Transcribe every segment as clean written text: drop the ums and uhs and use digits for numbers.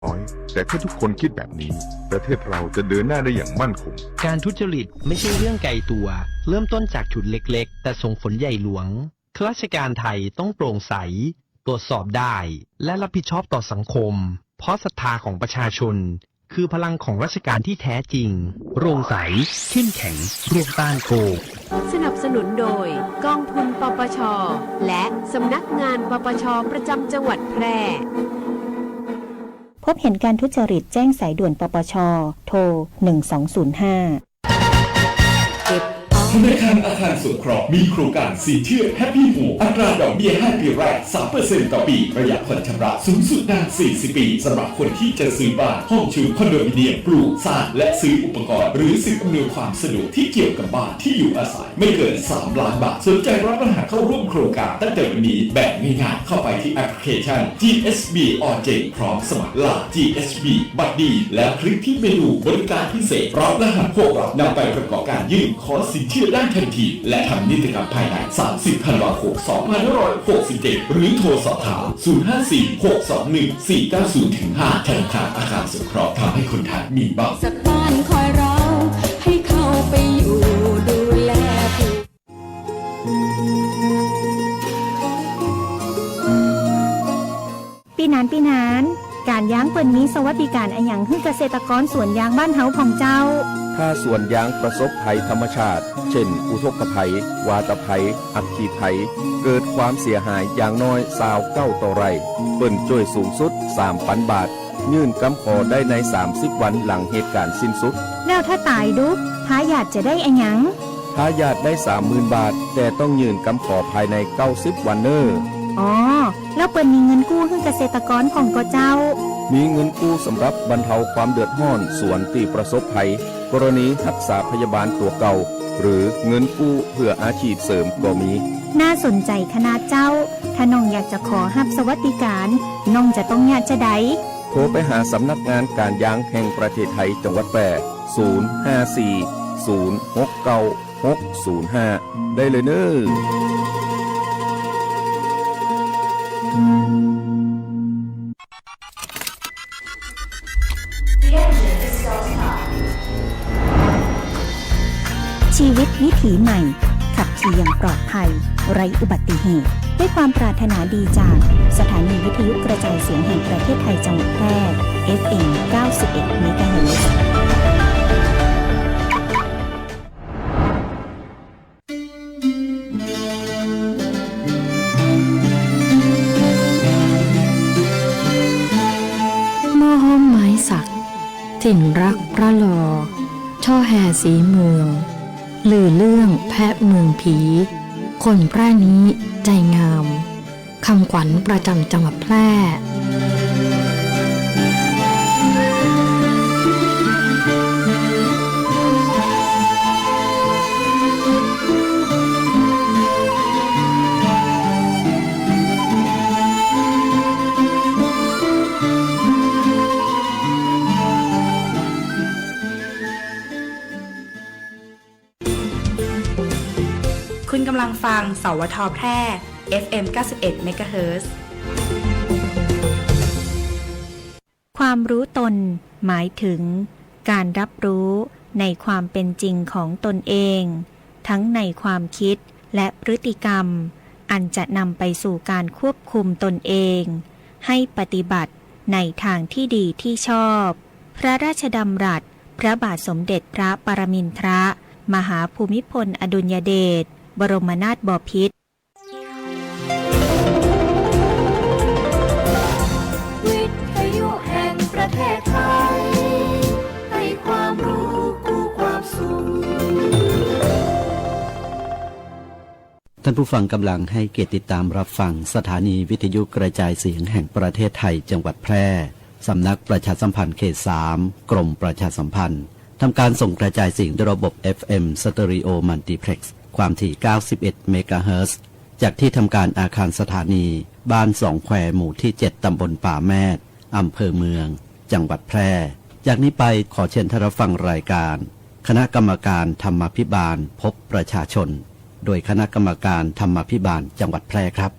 น้อยแต่ถ้าทุกคนคิดแบบนี้ประเทศเราจะเดินหน้าได้อย่างมั่นคงการทุจริตไม่ใช่เรื่องไกลตัวเริ่มต้นจากจุดเล็กๆแต่ส่งผลใหญ่หลวงข้าราชการไทยต้องโปร่งใสตรวจสอบได้และรับผิดชอบต่อสังคมเพราะศรัทธาของประชาชนคือพลังของราชการที่แท้จริงโปร่งใสเข้มแข็งร่วมต้านโกงสนับสนุนโดยกองทุนปปช.และสำนักงานปปช.ประจำจังหวัดแพร่พบเห็นการทุจริตแจ้งสายด่วนปปช.โทร 1205ธนาคารอาคารสงเคราะห์มีโครงการสินเชื่อ Happy Home อัตราดอกเบี้ย5 ปีแรก 3% ต่อปีระยะผ่อนชำระสูงสุดนาน 40 ปีสำหรับคนที่จะซื้อบ้านห้องชุดคอนโดมิเนียมปลูกสร้างและซื้ออุปกรณ์หรือสิ่งอำนวยความสะดวกที่เกี่ยวกับบ้านที่อยู่อาศัยไม่เกิน 3 ล้านบาทสนใจรับรหัสเข้าร่วมโครงการตั้งแต่วันนี้แบบง่ายๆเข้าไปที่แอปพลิเคชัน GSB OJ พร้อมสมัครล่า GSB บัตรดีแล้วคลิกที่เมนูบริการพิเศษรับรหัสพวกเรานำไปประกอบการยื่นขอสินเชื่อได้ทันทีและทำนิติกรรมภายใน 30 ธันวาคม 2567 หรือโทรสอบถาม 054-621-490-5 ธนาคารอาคารสงเคราะห์ทำให้คนไทยมีบ้านสักบ้านคอยเราให้เข้าไปอยู่ดูแลผู้ปีนานการยางเปิ่นมีสวัสดิการอันหยังให้เกษตรกรสวนยางบ้านเฮาของเจ้าถ้าสวนยางประสบภัยธรรมชาติเช่นอุทกภัยวาตภัยอัคคีภัยเกิดความเสียหายอย่างน้อย29ต่อไร่เปิ้นช่วยสูงสุด 3,000 บาทยื่นกำขอได้ใน30 วันหลังเหตุการณ์สิ้นสุดแล้วถ้าตายดุทายาทจะได้อันหยังทายาทได้ 30,000 บาทแต่ต้องยื่นกำขอภายใน90 วันเนออ๋อแล้วเปิ้นมีเงินกู้ให้เกษตรกรของก็เจ้ามีเงินกู้สำหรับบรรเทาความเดือดร้อนสวนที่ประสบภัยกรณีรักษาพยาบาลตัวเก่าหรือเงินกู้เพื่ออาชีพเสริมก็มีน่าสนใจขนาดเจ้าถ้าน้องอยากจะขอรับสวัสดิการน้องจะต้องอยากจะได้โทรไปหาสำนักงานการยางแห่งประเทศไทยจังหวัดแพร่054-069-605ได้เลยเน้อชีวิตวิถีใหม่ขับขี่อย่างปลอดภัยไร้อุบัติเหตุด้วยความปรารถนาดีจากสถานีวิทยุกระจายเสียงแห่งประเทศไทยจังหวัดแพร่ FM 91 เมกะเฮิรตซ์หม้อห้อมไม้สักถิ่นรักพระลอช่อแห่สีเมืองลือเรื่องแพะเมืองผีคนแพร่นี้ใจงามคำขวัญประจำจังหวัดแพร่คุณกำลังฟังสวท.แพร่ FM 91 เมกะเฮิรตซ์ ความรู้ตนหมายถึงการรับรู้ในความเป็นจริงของตนเองทั้งในความคิดและพฤติกรรมอันจะนำไปสู่การควบคุมตนเองให้ปฏิบัติในทางที่ดีที่ชอบพระราชดำรัสพระบาทสมเด็จพระปรมินทรมหาภูมิพลอดุลยเดชบรมนาถบพิตรวิทยุแห่งประเทศไทยให้ความรู้กู้ความสุขท่านผู้ฟังกำลังให้เกียรติติดตามรับฟังสถานีวิทยุกระจายเสียงแห่งประเทศไทยจังหวัดแพร่สำนักประชาสัมพันธ์เขต 3 กรมประชาสัมพันธ์ทำการส่งกระจายเสียงด้วยระบบ FM Stereo Multiplex ความถี่ 91 เมกะเฮิรตซ์จากที่ทำการอาคารสถานีบ้านสองแควหมู่ที่ 7 ตำบลป่าแมดอำเภอเมืองจังหวัดแพร่จากนี้ไปขอเชิญท่านรับฟังรายการคณะกรรมการธรรมาภิบาลพบประชาชนโดยคณะกรรมการธรรมาภิบาลจังหวัดแพร่ครับ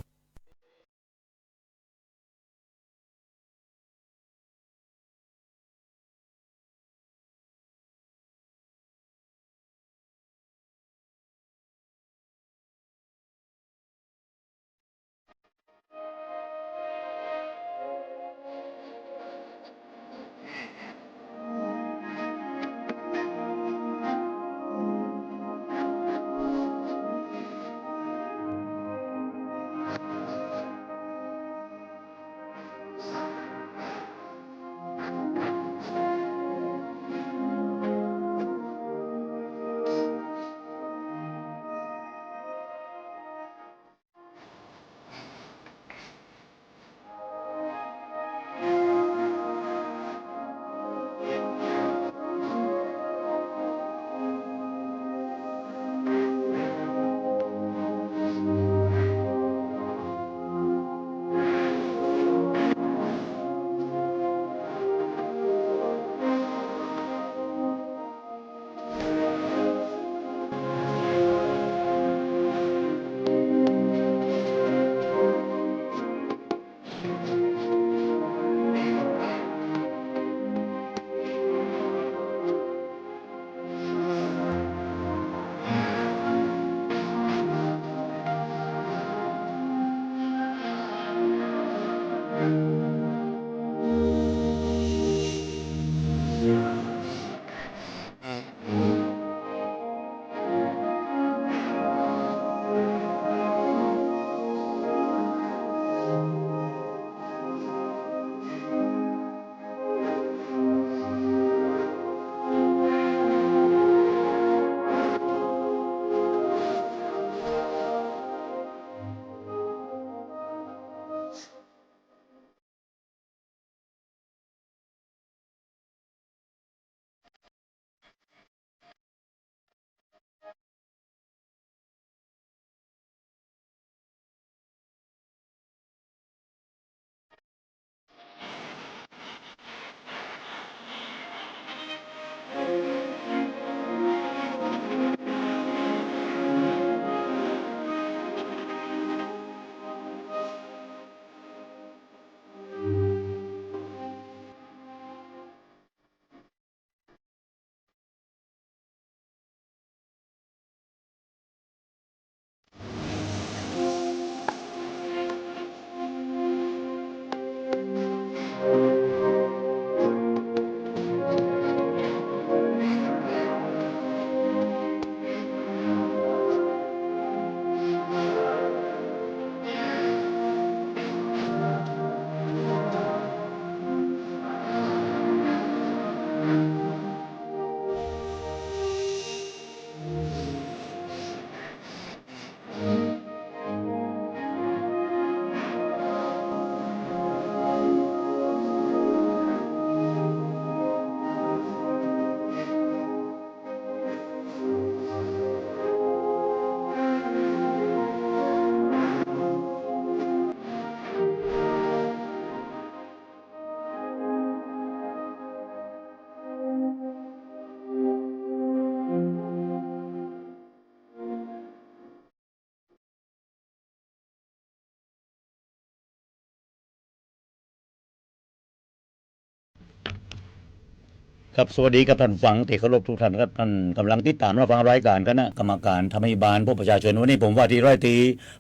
ครับสวัสดีครับท่านฟังที่เคารพทุกท่านครับท่านกำลังติดตามรับฟังรายการคณะกรรมการธรรมาภิบาลพวกประชาชนวันนี้ผมว่าที่ร้อยตรี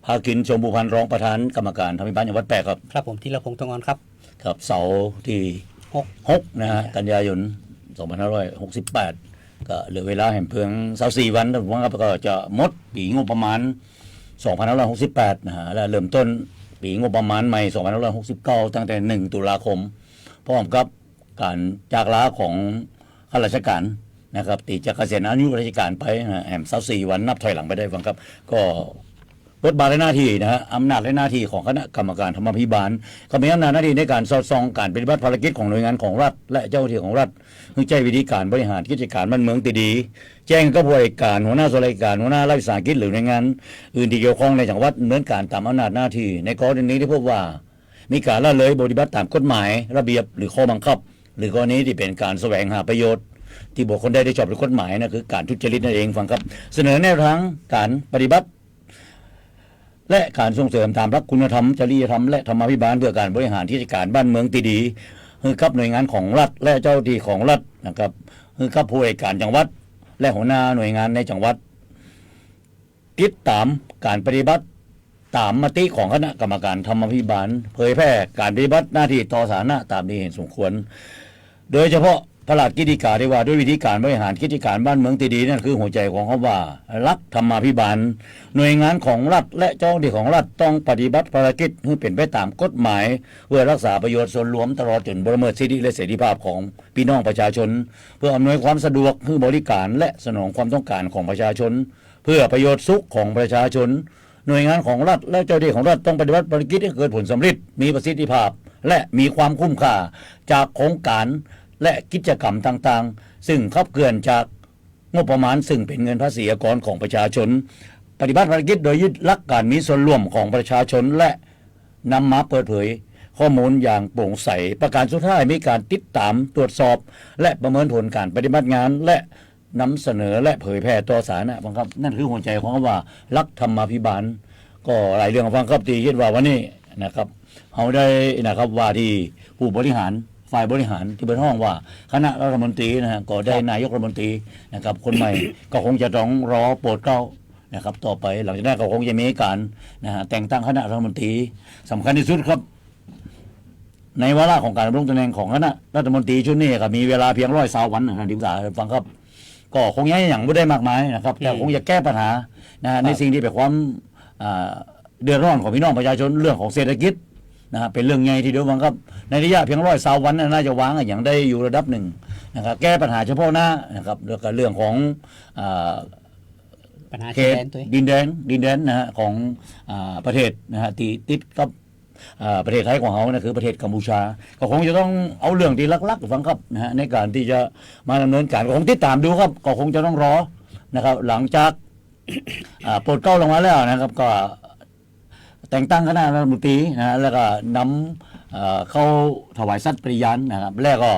ภาคินชมบุพันธ์รองประธานกรรมการธรรมาภิบาลจังหวัดแพร่ครับครับผมธีรพงษ์ทองอ่อนครับครับเสาร์ที่6นะฮะกันยายน2568ก็เหลือเวลาแห่งเพียง24วันผมว่าครับก็จะหมดปีงบประมาณ2568นะฮะและเริ่มต้นปีงบประมาณใหม่2569ตั้งแต่1ตุลาคมพร้อมกับการจากลาของข้าราชการนะครับตีจากเกษียณอายุราชการไปแหม24วันนับถอยหลังไปได้ฟังครับก็บทบาทและหน้าที่นะฮะอำนาจและหน้าที่ของคณะกรรมการธรรมาภิบาลก็มีอำนาจหน้าที่ในการสอดส่องการปฏิบัติภารกิจของหน่วยงานของรัฐและเจ้าหน้าที่ของรัฐเพื่อใช้วิธีการบริหารกิจการบ้านเมืองที่ดีแจ้งกับผู้ราชการหัวหน้าส่วนราชการหัวหน้ารัฐวิสาหกิจหรือหน่วยงานอื่นที่เกี่ยวข้องในจังหวัดดำเนินการตามอำนาจหน้าที่ในกรณีนี้ที่พบว่ามีการละเลยปฏิบัติตามกฎหมายระเบียบหรือข้อบังคับหรือกรณีที่เป็นการแสวงหาประโยชน์ที่บุคคลใดได้ชอบด้วยกฎหมายนะคือการทุจริตนั่นเองฟังครับเสนอแนวทางการปฏิบัติและการส่งเสริมตามหลักคุณธรรมจริยธรรมและธรรมาภิบาลเพื่อการบริหารกิจการบ้านเมืองที่ดีคือกับหน่วยงานของรัฐและเจ้าหน้าที่ของรัฐนะครับคือกับผู้ราชการจังหวัดและหัวหน้าหน่วยงานในจังหวัดติดตามการปฏิบัติตามมติของคณะกรรมการธรรมาภิบาลเผยแพร่การปฏิบัติหน้าที่ต่อสาธารณะตามที่เห็นสมควรโดยเฉพาะพระราชกิจการที่ว่าด้วยวิธีการบริหารกิจการบ้านเมืองที่ดีนั่นคือหัวใจของคำว่ารัฐธรรมาภิบาลหน่วยงานของรัฐและเจ้าหน้าที่ของรัฐต้องปฏิบัติภารกิจให้เป็นไปตามกฎหมายเพื่อรักษาประโยชน์ส่วนรวมตลอดจนละเมิดสิทธิและเสรีภาพของพี่น้องประชาชนเพื่ออำนวยความสะดวกให้บริการและสนองความต้องการของประชาชนเพื่อประโยชน์สุขของประชาชนหน่วยงานของรัฐและเจ้าหน้าที่ของรัฐต้องปฏิบัติภารกิจให้เกิดผลสำเร็จมีประสิทธิภาพและมีความคุ้มค่าจากโครงการและกิจกรรมต่างๆซึ่งขับเคลื่อนจากงบประมาณซึ่งเป็นเงินภาษีอากรของประชาชนปฏิบัติภารกิจโดยยึดหลักการมีส่วนร่วมของประชาชนและนำมาเปิดเผยข้อมูลอย่างโปร่งใสประการสุดท้ายมีการติดตามตรวจสอบและประเมินผลการปฏิบัติงานและนำเสนอและเผยแพร่ต่อสาธารณะครับนั่นคือหัวใจของคำว่ารัฐธรรมาภิบาลก็หลายเรื่องฟังครับที่คิดว่าวันนี้นะครับเอาได้นะครับว่าที่ผู้บริหารฝ่ายบริหารที่เป็นห้องว่าคณะรัฐมนตรีนะฮะก็ได้นายกรัฐมนตรีนะครับคนใหม่ ก็คงจะต้องรอโปรดเกล้านะครับต่อไปหลังจากนั้นก็คงจะมีการนะฮะแต่งตั้งคณะรัฐมนตรีสำคัญที่สุดครับในวาระของการดำรงตำแหน่งของคณะรัฐมนตรีชุดนี้ก็มีเวลาเพียง120 วันนะครับที่ปรึกษาฟังครับก็คงยังอย่างไม่ได้มากมายนะครับแต่คงจะแก้ปัญหานะในสิ่งที่เป็นความเดือดร้อนของพี่น้องประชาชนเรื่องของเศรษฐกิจนะเป็นเรื่องใหญ่ทีเดียวบังครับในระยะเพียง120 วันน่าจะวางอย่างได้อยู่ระดับหนึ่งนะครับแก้ปัญหาเฉพาะหน้านะครับแล้วก็เรื่องของปัญหา เขตดินแดนนะฮะของประเทศนะฮะที่ติดกับประเทศไทยของเขานะคือประเทศกัมพูชาก็คงจะต้องเอาเรื่องที่ลักๆฟังครับนะฮะในการที่จะมาดำเนินการก็คงติดตามดูครับก็คงจะต้องรอนะครับหลังจากโปรดเกล้าลงมาแล้วนะครับก็แต่งตั้งคณะรัฐมนตรีนะแล้วก็นำเข้าถวายสัตย์ปฏิญาณนะครับแล้วก็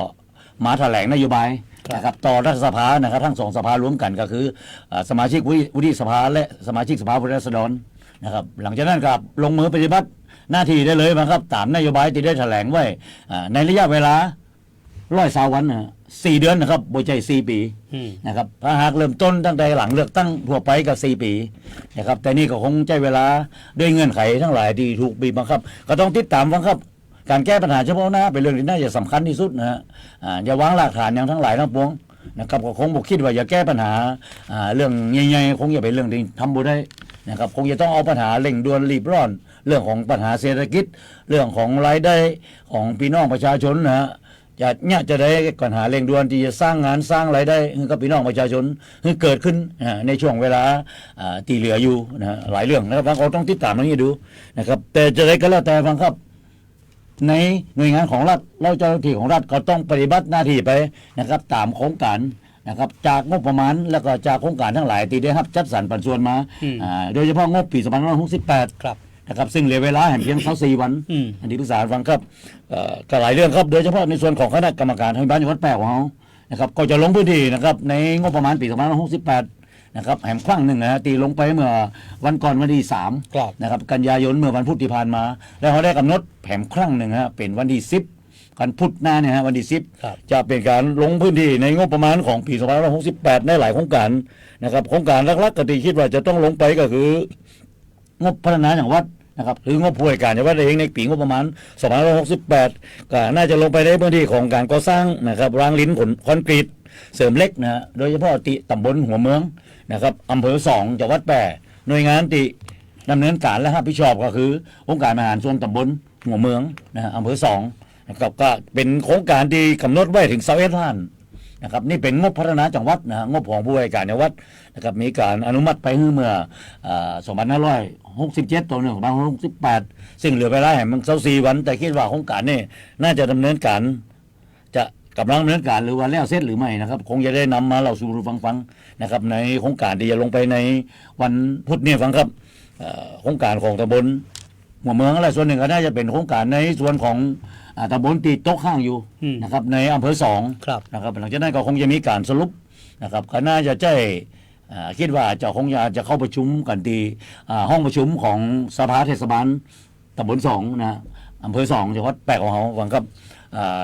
มาแถลงนโยบายนะครับต่อรัฐสภานะครับทั้ง2 สภารวมกันก็คือสมาชิกวุฒิสภาและสมาชิกสภาผู้แทนราษฎรนะครับหลังจากนั้นครับลงมือปฏิบัติหน้าที่ได้เลยนะครับตามนโยบายที่ได้แถลงไว้ในระยะเวลา120 วันนะ4 เดือนนะครับโดยใจ4 ปีนะครับถ้าหากเริ่มต้นตั้งแต่หลังเลือกตั้งทั่วไปกับ4 ปีนะครับแต่นี่ก็คงใช้เวลาด้วยเงื่อนไขทั้งหลายที่ถูกบีบบังคับก็ต้องติดตามบังคับการแก้ปัญหาเฉพาะหน้าเป็นเรื่องที่น่าจะสำคัญที่สุดนะฮะอย่าวางหลักฐานอย่างทั้งหลายทั้งปวงนะครับก็คงบอกคิดว่าอย่าแก้ปัญหาเรื่องใหญ่ๆคงอย่าเป็นเรื่องที่ทำบ่ได้นะครับคงจะต้องเอาปัญหาเร่งด่วนรีบร้อนเรื่องของปัญหาเศรษฐกิจเรื่องของรายได้ของพี่น้องประชาชนนะฮะจะได้ปัญหาเร่งด่วนที่จะสร้างงานสร้างรายได้ให้กับพี่น้องประชาชนให้เกิดขึ้นในช่วงเวลาที่เหลืออยู่นะหลายเรื่องนะครับเราต้องติดตามมันนี้ดูนะครับแต่จะได้ก็แล้วแต่ฟังครับในหน่วยงานของรัฐแล้วเจ้าหน้าที่ของรัฐก็ต้องปฏิบัติหน้าที่ไปนะครับตามโครงการนะครับจากงบประมาณแล้วก็จากโครงการทั้งหลายที่ได้รับจัดสรรปันส่วนมาโดยเฉพาะงบปี2568ครับนะครับซึ่งเหลือเวลาเพียง24 วันอันนี้ปรึกษาฟังครับก็หลายเรื่องครับโดยเฉพาะในส่วนของคณะกรรมการธรรมาภิบาลจังหวัดแพร่ของเรานะครับก็จะลงพื้นที่นะครับในงบประมาณปี2568นะครับแห่งครั้งหนึ่งนะตีลงไปเมื่อวันก่อนวันที่3นะครับกันยายนเมื่อวันพุธที่ผ่านมาแล้วเขาได้กำหนดแห่งครั้งหนึ่งฮะเป็นวันที่10 วันพุธหน้าเนี่ยฮะวันที่ ครับ 10จะเป็นการลงพื้นที่ในงบประมาณของปี2568ในหลายโครงการนะครับโครงการหลักๆก็ที่คิดว่าจะต้องลงไปก็คืองบพัฒนาจังหวัดนะครับหรืองบผู้บริการจังหวัดเองในปีงบประมาณ2568ก็น่าจะลงไปในพื้นที่ของการก่อสร้างนะครับรางลิ้นขนคอนกรีตเสริมเหล็กนะฮะโดยเฉพาะที่ตำบลหัวเมืองนะครับอำเภอ2จังหวัดแปร่หน่วยงานที่ดำเนินการและรับผิดชอบก็คือองค์การบริหารส่วนตำบลหัวเมืองนะฮะอำเภอ2นะครับก็เป็นโครงการที่กำหนดไว้ถึง21ล้านนะครับนี่เป็นงบพัฒนาจังหวัดนะฮะงบของผู้บริการจังหวัดนะครับมีการอนุมัติไปเมื่อ2567ต่อ2568ซึ่งเหลือเวลาให้มัน24วันแต่คิดว่าโครงการนี้น่าจะดำเนินการจะกำลังดำเนินการหรือว่าแล้วเสร็จหรือไม่นะครับคงจะได้นำมาเล่าสู่ฟังนะครับในโครงการที่จะลงไปในวันพุธนี้ฟังครับโครงการของตำบลหัวเมืองอะไรส่วนหนึ่งก็น่าจะเป็นโครงการในส่วนของตำบลตีโต๊ะข้างอยู่นะครับในอำเภอ2นะครับหลังจากนั้นก็คงจะมีการสรุปนะครับก็น่าจะคิดว่าจะคงจะเข้าประชุมกันที่ห้องประชุมของสภาเทศบาลตำบล2นะอำเภอ2จังหวัดแปะของเขาฟังครับ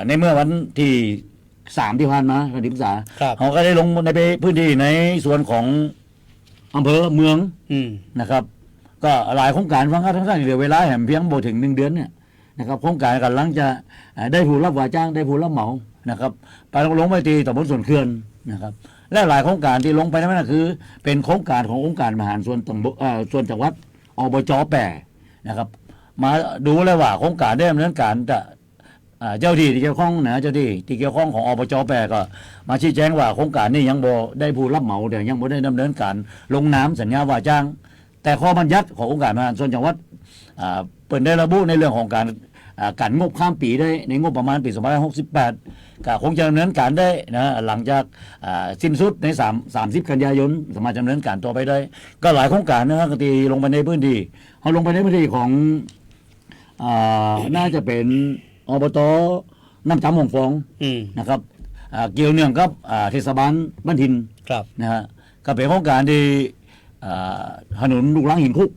ในเมื่อวันที่3ที่ผ่านมาวันที่3เขาก็ได้ลงในพื้นที่ในส่วนของอำเภอเมืองนะครับก็หลายโครงการฟังครับทั้งที่เหลือเวลาแหมเพียงบ่ถึง1 เดือนเนี่ยนะครับโครงการกำลังจะได้ผู้รับว่าจ้างได้ผู้รับเหมานะครับไปลงไปที่ตำบลสวนเขื่อนนะครับและหลายโครงการที่ลงไปนั้นก็คือเป็นโครงการขององค์การบริหารส่วนส่วนจังหวัดอบจ.แปร่นะครับมาดูเลยว่าโครงการได้ดำเนินการจะเจ้าที่ที่เกี่ยวข้องนะเจ้าที่ที่เกี่ยวข้องของอบจ.แปร่ก็มาชี้แจงว่าโครงการนี้ยังบ่ได้ผู้รับเหมาเดี๋ยวยังบ่ได้ดำเนินการลงนามสัญญาว่าจ้างแต่ข้อบัญญัติขององค์การบริหารส่วนจังหวัดเปิดได้ระบุในเรื่องของการงบข้ามปีได้ในงบประมาณปี2568ก็คงจะดำเนินการได้นะหลังจากสิ้นสุดใน30 กันยายนสามารถดำเนินการต่อไปได้ก็หลายโครงการนะครับที่ลงไปในพื้นที่เขาลงไปในพื้นที่ของน่าจะเป็นอบต.น้ำจำหงฟองนะครับเกี่ยวเนื่องกับเทศบาลบ้านทินนะฮะก็เป็นโครงการที่ถนนลูกรังหินคุก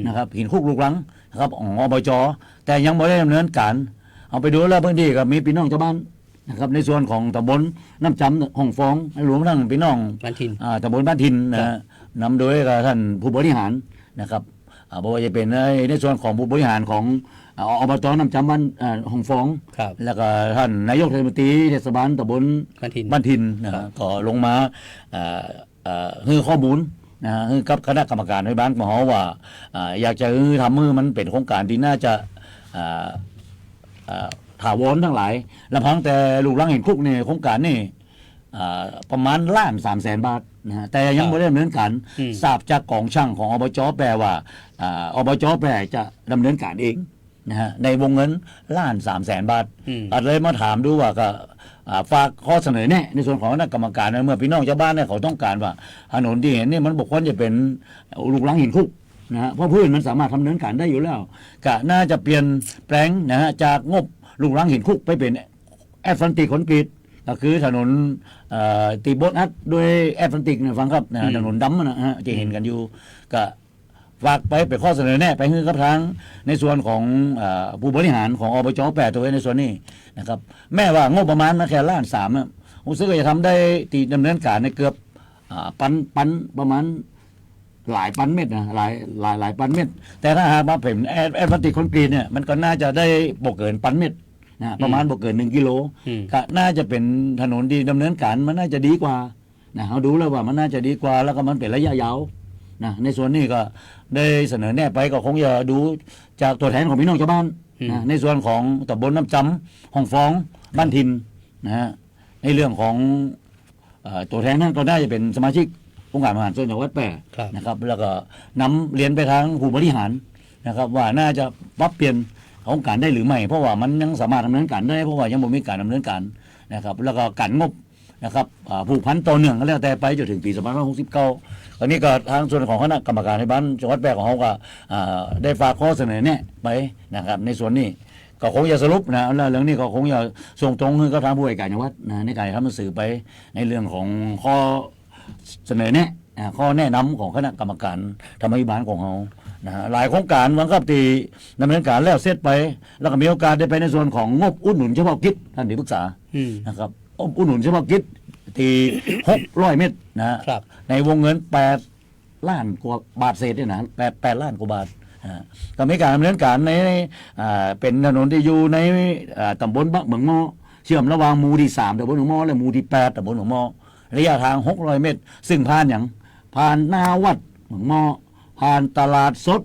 นะครับหินคุกลูกรังนะครับของอบจ.แต่ยังไม่ได้ดำเนินการเอาไปดูแล้วพื้นที่ก็มีพี่น้องชาวบ้านนะครับในส่วนของตำบลน้ำจำหงฟองรวมทั้งพี่น้องบ้านทินตำบลบ้านทินนะนำโดยท่านผู้บริหารนะครับบอกว่าจะเป็นในส่วนของผู้บริหารของอบต.น้ำจำบ้านหงฟองแล้วก็ท่านนายกเทศมนตรีเทศบาลตำบลบ้านทินนะครับก็ลงมาให้ข้อมูลนะฮะกับคณะกรรมการในบ้านของเขาว่าอยากจะทำมือมันเป็นโครงการที่น่าจะถาวรทั้งหลายลำพังแต่ลูกรังเห็นคุกเนี่ยโครงการนี่ประมาณ1,300,000 บาทนะฮะแต่ยังไม่ได้ดำเนินการทราบจากกองช่างของอบจ.แปลว่าอบจ.แปลจะดำเนินการเองนะฮะในวงเงิน1,300,000 บาทก็เลยมาถามดูว่าก็ฝากข้อเสนอแนะในส่วนของคณะกรรมการเมื่อพี่น้องชาวบ้านเนี่ยเขาต้องการว่าถนนที่เห็นนี่มันบอกว่าจะเป็นลูกรังหินคุกนะฮะเพราะพื้นมันสามารถทำเนินการได้อยู่แล้วก็น่าจะเปลี่ยนแปลงนะฮะจากงบลูกรังหินคุกไปเป็นแอสฟัลติกคอนกรีตก็คือถนนตีโบสอัดด้วยแอสฟัลติกนะฟังครับนะถนนดำนะฮะจะเห็นกันอยู่ก็ฝากไปข้อเสนอแนะไปให้กับทางในส่วนของผู้บริหารของอบจ.แปดตัวในส่วนนี้นะครับแม้ว่างบประมาณมาแค่1,300,000ผมซื้อก็จะทำได้ที่ดำเนินการในเกือบปันประมาณหลายพันเม็ดนะหลายพันเม็ดแต่ถ้าหากมาเป็นแอสฟัลติกคอนกรีตเนี่ยมันก็น่าจะได้บ่เกินพันเม็ดนะประมาณบ่เกิน1 กิโลก็น่าจะเป็นถนนที่ดำเนินการมันน่าจะดีกว่านะเขาดูแล้วว่ามันน่าจะดีกว่าแล้วก็มันเป็นระยะยาวนะในส่วนนี้ก็ได้เสนอแนะไปก็คงจะดูจากตัวแทนของพี่น้องชาวบ้านนะในส่วนของตำบลน้ำจำหงฟองบ้านทินนะฮะในเรื่องของตัวแทนนั้นก็น่าจะเป็นสมาชิกองค์การบริหารส่วนจังหวัดแปร่นะครับแล้วก็นำเรียนไปทางผู้บริหารนะครับว่าน่าจะปรับเปลี่ยนของการได้หรือไม่เพราะว่ามันยังสามารถดำเนินการได้เพราะว่ายังไม่มีการดำเนินการนะครับแล้วก็การงบนะครับผูกพันต่อเนื่องก็แล้วแต่ไปจนถึงปี2569อันนี้ก็ทางส่วนของคณะกรรมการในบ้านจังหวัดแปร่ของเขาก็ได้ฝากข้อเสนอแนะไปนะครับในส่วนนี้ก็คงจะสรุปนะแล้วเรื่องนี้ก็คงจะส่งตรงให้กับทางผู้บริการจังหวัดนะในการทำหนังสือไปในเรื่องของข้อเสนอแนะข้อแนะนำของคณะกรรมการธรรมวิบาลของเขา นะฮะหลายโครงการมันก็ตีดำเนินการแล้วเสร็จไป แล้วก็มีโอกาสได้ไปในส่วนของงบอุดหนุนเฉพาะกิจท่านที่ปรึกษานะครับอุดหนุนเฉพาะกิจที่600 เม็ดนะฮะในวงเงิน8 ล้านกว่าบาทเศษเนี่ยนะ8 ล้านกว่าบาทก็มีการดำเนินการในเป็นถนนที่อยู่ในตำบลเหมืองมอเชื่อมระหว่างหมู่ที่3ตำบลเหมืองมอและหมู่ที่8ตำบลเหมืองมอระยะทาง600 เมตรซึ่งผ่านอย่างผ่านหน้าวัดเหมืองมอผ่านตลาดสด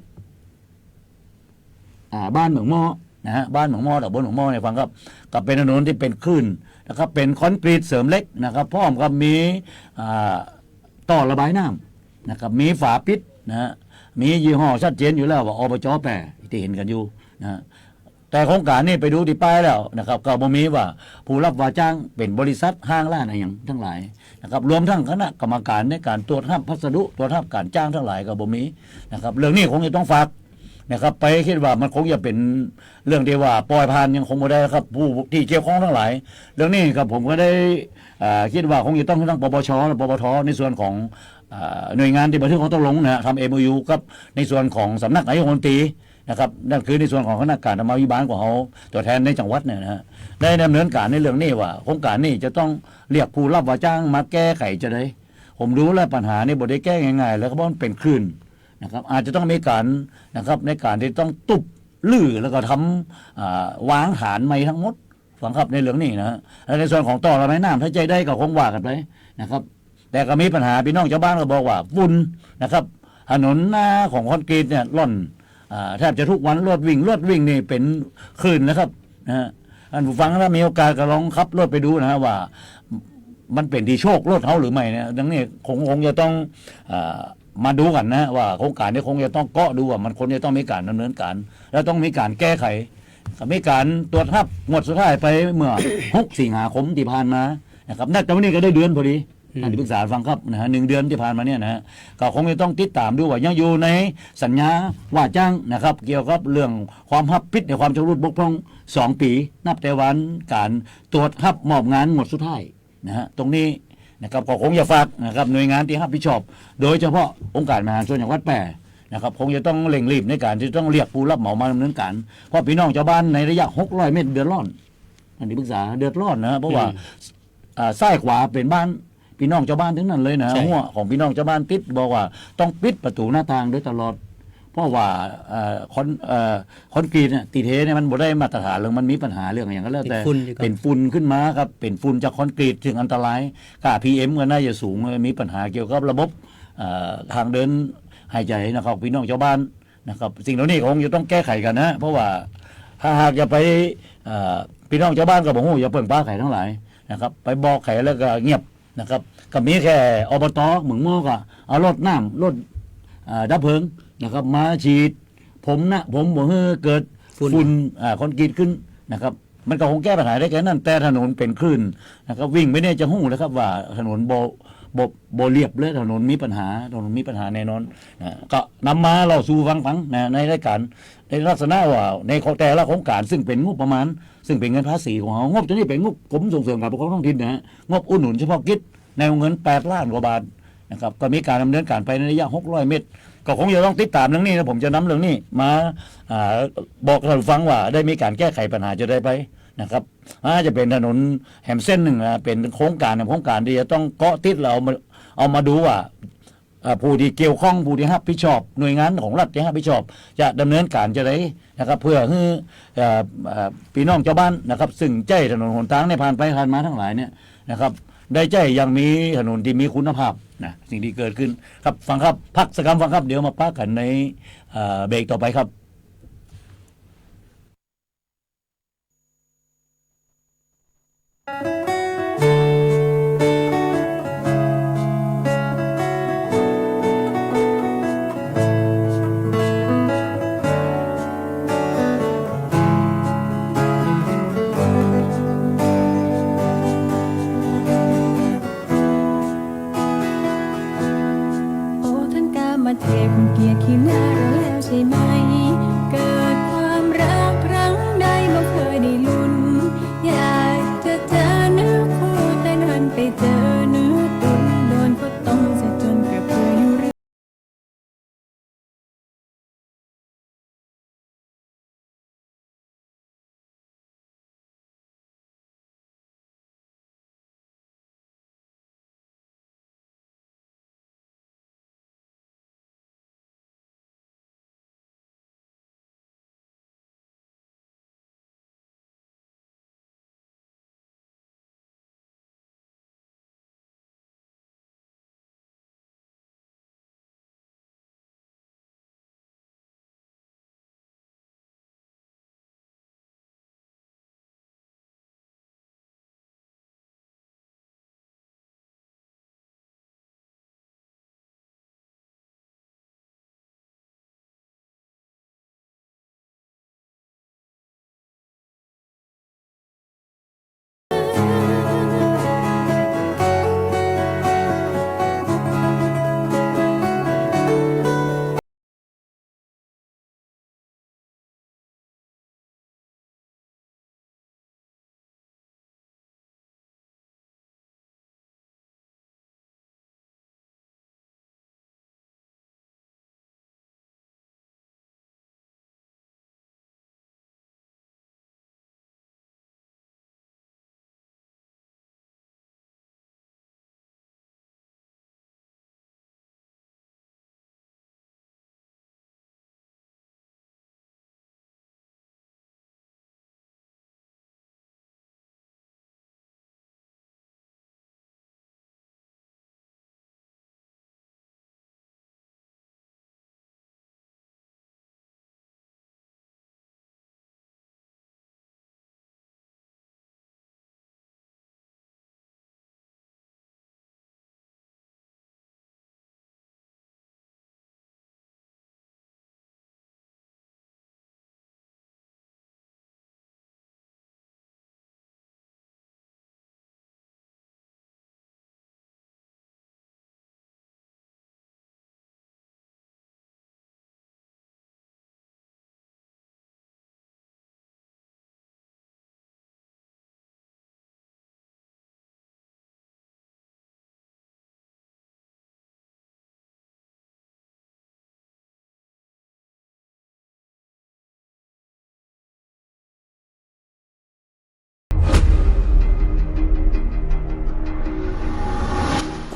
บ้านเหมืองมอนะฮะบ้านเหมืองมอตำบลเหมืองมอเนี่ยฟังครับก็เป็นถนนที่เป็นคลื่นนะครับเป็นคอนกรีตเสริมเหล็กนะครับพร้อมกับมีต่อระบายน้ำนะครับมีฝาปิดนะฮะมียี่ห้อชัดเจนอยู่แล้วว่าอบจ.แปรที่เห็นกันอยู่นะแต่โครงการนี้ไปดูที่ป้ายแล้วนะครับก็บ่มีว่าผู้รับว่าจ้างเป็นบริษัทห้างร้านอะไรอย่างทั้งหลายนะครับรวมทั้งคณะกรรมการในการตรวจรับพัสดุตรวจรับการจ้างทั้งหลายก็บ่มีนะครับเรื่องนี้คงจะต้องฝากนะครับไปคิดว่ามันคงจะเป็นเรื่องที่ว่าปล่อยผ่านยังคงไม่ได้ครับผู้ที่เกี่ยวข้องทั้งหลายเรื่องนี้ครับผมก็ได้คิดว่าคงจะต้องทั้งปปชและปปทในส่วนของหน่วยงานที่บันทึกข้อตกลงนะทำ MOU กับในส่วนของสำนักนายกรัฐมนตรีนะครับนั่นคือในส่วนของคณะการธรรมาภิบาลของเขาตัวแทนในจังหวัดเนี่ยนะฮะได้ดำเนินการในเรื่องนี้ว่าโครงการนี้จะต้องเรียกผู้รับว่าจ้างมาแก้ไขจะได้ผมรู้แล้วปัญหานี้บ่ได้แก้ง่ายๆแล้วก็เพราะมันเป็นคลื่นนะครับอาจจะต้องมีการนะครับในการที่ต้องตุบลื้อแล้วก็ทำวางฐานใหม่ทั้งหมดฟังครับในเรื่องนี้นะฮะและในส่วนของต่อระบายน้ำถ้าใจได้ก็คงว่ากันไปนะครับแต่ก็มีปัญหาพี่น้องชาวบ้านก็บอกว่าฝุ่นนะครับถนนหน้าของคอนกรีตเนี่ยร่อนแทบจะทุกวันรถวิ่งนี่เป็นคลื่นนะครับนะฮะท่านผู้ฟังถ้ามีโอกาสก็ลองขับรถไปดูนะฮะว่ามันเป็นที่โชครถเขาหรือไม่เนี่ยดังนี้คงจะต้องมาดูกันนะว่าโครงการนี้คงจะต้องเกาะดูว่ามันคงจะต้องมีการดำเนินการแล้วต้องมีการแก้ไขมีการตรวจรับงวดสุดท้ายไปเมื่อ6 สิงหาคมที่ผ่านมานะครับน่าจะวันนี้ก็ได้เดือนพอดีท่านที่ปรึกษาฟังครับนะฮะ1 เดือนที่ผ่านมาเนี่ยนะฮะก็คงจะต้องติดตามดูว่ายังอยู่ในสัญญาว่าจ้างนะครับเกี่ยวกับเรื่องความรับผิดในความชำรุดบกพร่อง2 ปีนับแต่วันการตรวจรับมอบงานหมดสุดท้ายนะฮะตรงนี้นะครับก็คงจะฝากนะครับหน่วยงานที่รับผิดชอบโดยเฉพาะองค์การบริหารส่วนจังหวัดแปรนะครับคงจะต้องเร่งรีบในการที่ต้องเรียกผู้รับเหมามาดำเนินการเพราะพี่น้องชาวบ้านในระยะ600 เมตรเดือดร้อนท่านที่ปรึกษาเดือดร้อนนะเพราะว่าซ้ายขวาเป็นบ้านพี่น้องชาวบ้านทั้งนั้นเลยนะหัวของพี่น้องชาวบ้านติดบอกว่าต้องปิดประตูหน้าต่างโดยตลอดเพราะว่าคอนกรีตเนี่ยตีเทเนี่ยมันบ่ได้มาตรฐานเลยมันมีปัญหาเรื่องอย่างนั้นแล้วแต่เป็นฝุ่นขึ้นมาครับเป็นฝุ่นจากคอนกรีตถึงอันตรายค่า PM ก็น่าจะสูงมีปัญหาเกี่ยวกับระบบทางเดินหายใจนะครับพี่น้องชาวบ้านนะครับสิ่งเหล่านี้คงจะต้องแก้ไขกันนะเพราะว่าถ้าหากจะไปพี่น้องชาวบ้านก็บอกโอ้อย่าเปิ่งป้าไข่ทั้งหลายนะครับไปบอกไข่แล้วก็เงียบนะครับก็มีแค่อบต.เหมืองมอก็เอารถน้ำรถดับเพลิงนะครับมาฉีดผมบอกให้เกิดฝุ่นคอนกรีตขึ้นนะครับมันก็คงแก้ปัญหาได้แค่นั้นแต่ถนนเป็นคลื่นนะครับวิ่งไม่ได้จะหู้เลยครับว่าถนนโบเรียบเลยถนนมีปัญหาแน่นอนก็นำมาเราสู่ฟังในรายการในลักษณะว่าในแต่ละโครงการซึ่งเป็นงบประมาณซึ่งเป็นเงินภาษีของเรางบตัวนี้เป็นงบกรมส่งเสริมการปกครองท้องถิ่นนะฮะงบอุดหนุนเฉพาะกิจในวงเงิน8 ล้านกว่าบาทนะครับก็มีการดำเนินการไปในระยะ600 เมตรก็คงจะต้องติดตามเรื่องนี้นะผมจะนำเรื่องนี้มาบอกท่านฟังว่าได้มีการแก้ไขปัญหาจะได้ไปนะครับจะเป็นถนนแห่งเส้นหนึ่งเป็นโครงการที่จะต้องเกาะติดเราเอามาดูว่าผู้ที่เกี่ยวข้องผู้ที่รับผิดชอบหน่วยงานของรัฐที่รับผิดชอบจะดำเนินการจะได้นะครับเพื่อให้พี่น้องชาวบ้านนะครับซึ่งใจถนนหนทางในผ่านไปผ่านมาทั้งหลายเนี่ยนะครับได้ใจยังมีถนนที่มีคุณภาพนะสิ่งที่เกิดขึ้นครับฟังครับพักสักคำฟังครับเดี๋ยวมาพักกันในเบรกต่อไปครับเทพเกียรติขี้หน้าเราแล้วใช่ไหม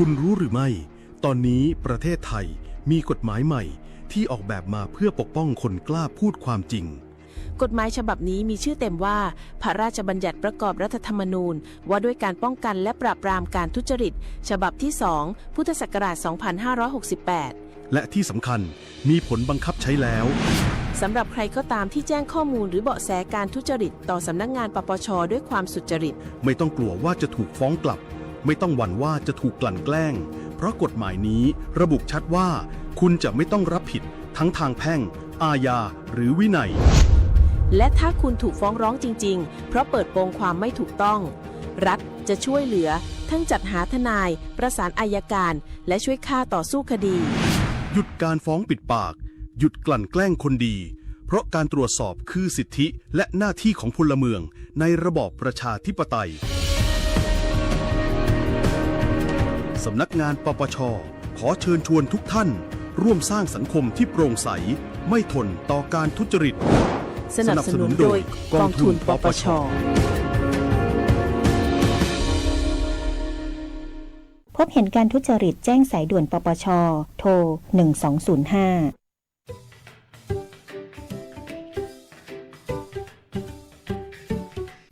คุณรู้หรือไม่ตอนนี้ประเทศไทยมีกฎหมายใหม่ที่ออกแบบมาเพื่อปกป้องคนกล้าพูดความจริงกฎหมายฉบับนี้มีชื่อเต็มว่าพระราชบัญญัติประกอบรัฐธรรมนูญว่าด้วยการป้องกันและปราบปรามการทุจริตฉบับที่ 2 พุทธศักราช 2568 และที่สำคัญมีผลบังคับใช้แล้วสำหรับใครก็ตามที่แจ้งข้อมูลหรือเบาะแสการทุจริตต่อสำนักงานปปช.ด้วยความสุจริตไม่ต้องกลัวว่าจะถูกฟ้องกลับไม่ต้องหวั่นว่าจะถูกกลั่นแกล้งเพราะกฎหมายนี้ระบุชัดว่าคุณจะไม่ต้องรับผิดทั้งทางแพ่งอาญาหรือวินัยและถ้าคุณถูกฟ้องร้องจริงๆเพราะเปิดโปงความไม่ถูกต้องรัฐจะช่วยเหลือทั้งจัดหาทนายประสานอัยการและช่วยค่าต่อสู้คดีหยุดการฟ้องปิดปากหยุดกลั่นแกล้งคนดีเพราะการตรวจสอบคือสิทธิและหน้าที่ของพลเมืองในระบอบประชาธิปไตยสำนักงานปปช.ขอเชิญชวนทุกท่านร่วมสร้างสังคมที่โปร่งใสไม่ทนต่อการทุจริตสนับสนุนโดยกองทุนปปช.พบเห็นการทุจริตแจ้งสายด่วนปปช.โทร 1205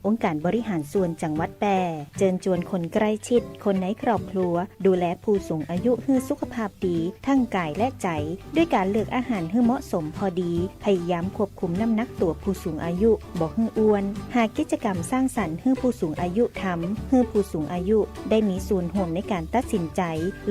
องค์การบริหารส่วนจังหวัดแปรเชิญชวนคนใกล้ชิดคนในครอบครัวดูแลผู้สูงอายุให้สุขภาพดีทั้งกายและใจด้วยการเลือกอาหารให้เหมาะสมพอดีพยายามควบคุมน้ำหนักตัวผู้สูงอายุบ่ให้อ้วนหากกิจกรรมสร้างสรรค์ให้ผู้สูงอายุทำให้ผู้สูงอายุได้มีส่วนร่วมในการตัดสินใจ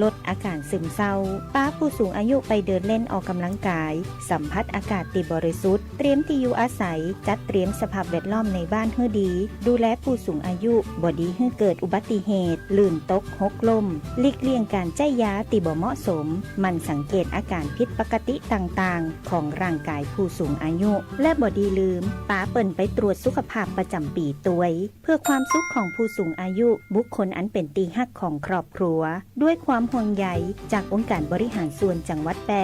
ลดอาการซึมเศร้าป้าผู้สูงอายุไปเดินเล่นออกกำลังกายสัมผัสอากาศที่บริสุทธิ์เตรียมที่อยู่อาศัยจัดเตรียมสภาพแวดล้อมในบ้านให้ดีดูแลผู้สูงอายุบ่ดีให้เกิดอุบัติเหตุลื่นตกหกล้มหลีกเลี่ยงการใจยาที่บ่เหมาะสมมันสังเกตอาการผิดปกติต่างๆของร่างกายผู้สูงอายุและบ่ดีลืมป้าเปิ่นไปตรวจสุขภาพประจำปีตัวยเพื่อความสุขของผู้สูงอายุบุคคลอันเป็นที่รักของครอบครัวด้วยความห่วงใยจากองค์การบริหารส่วนจังหวัดแปร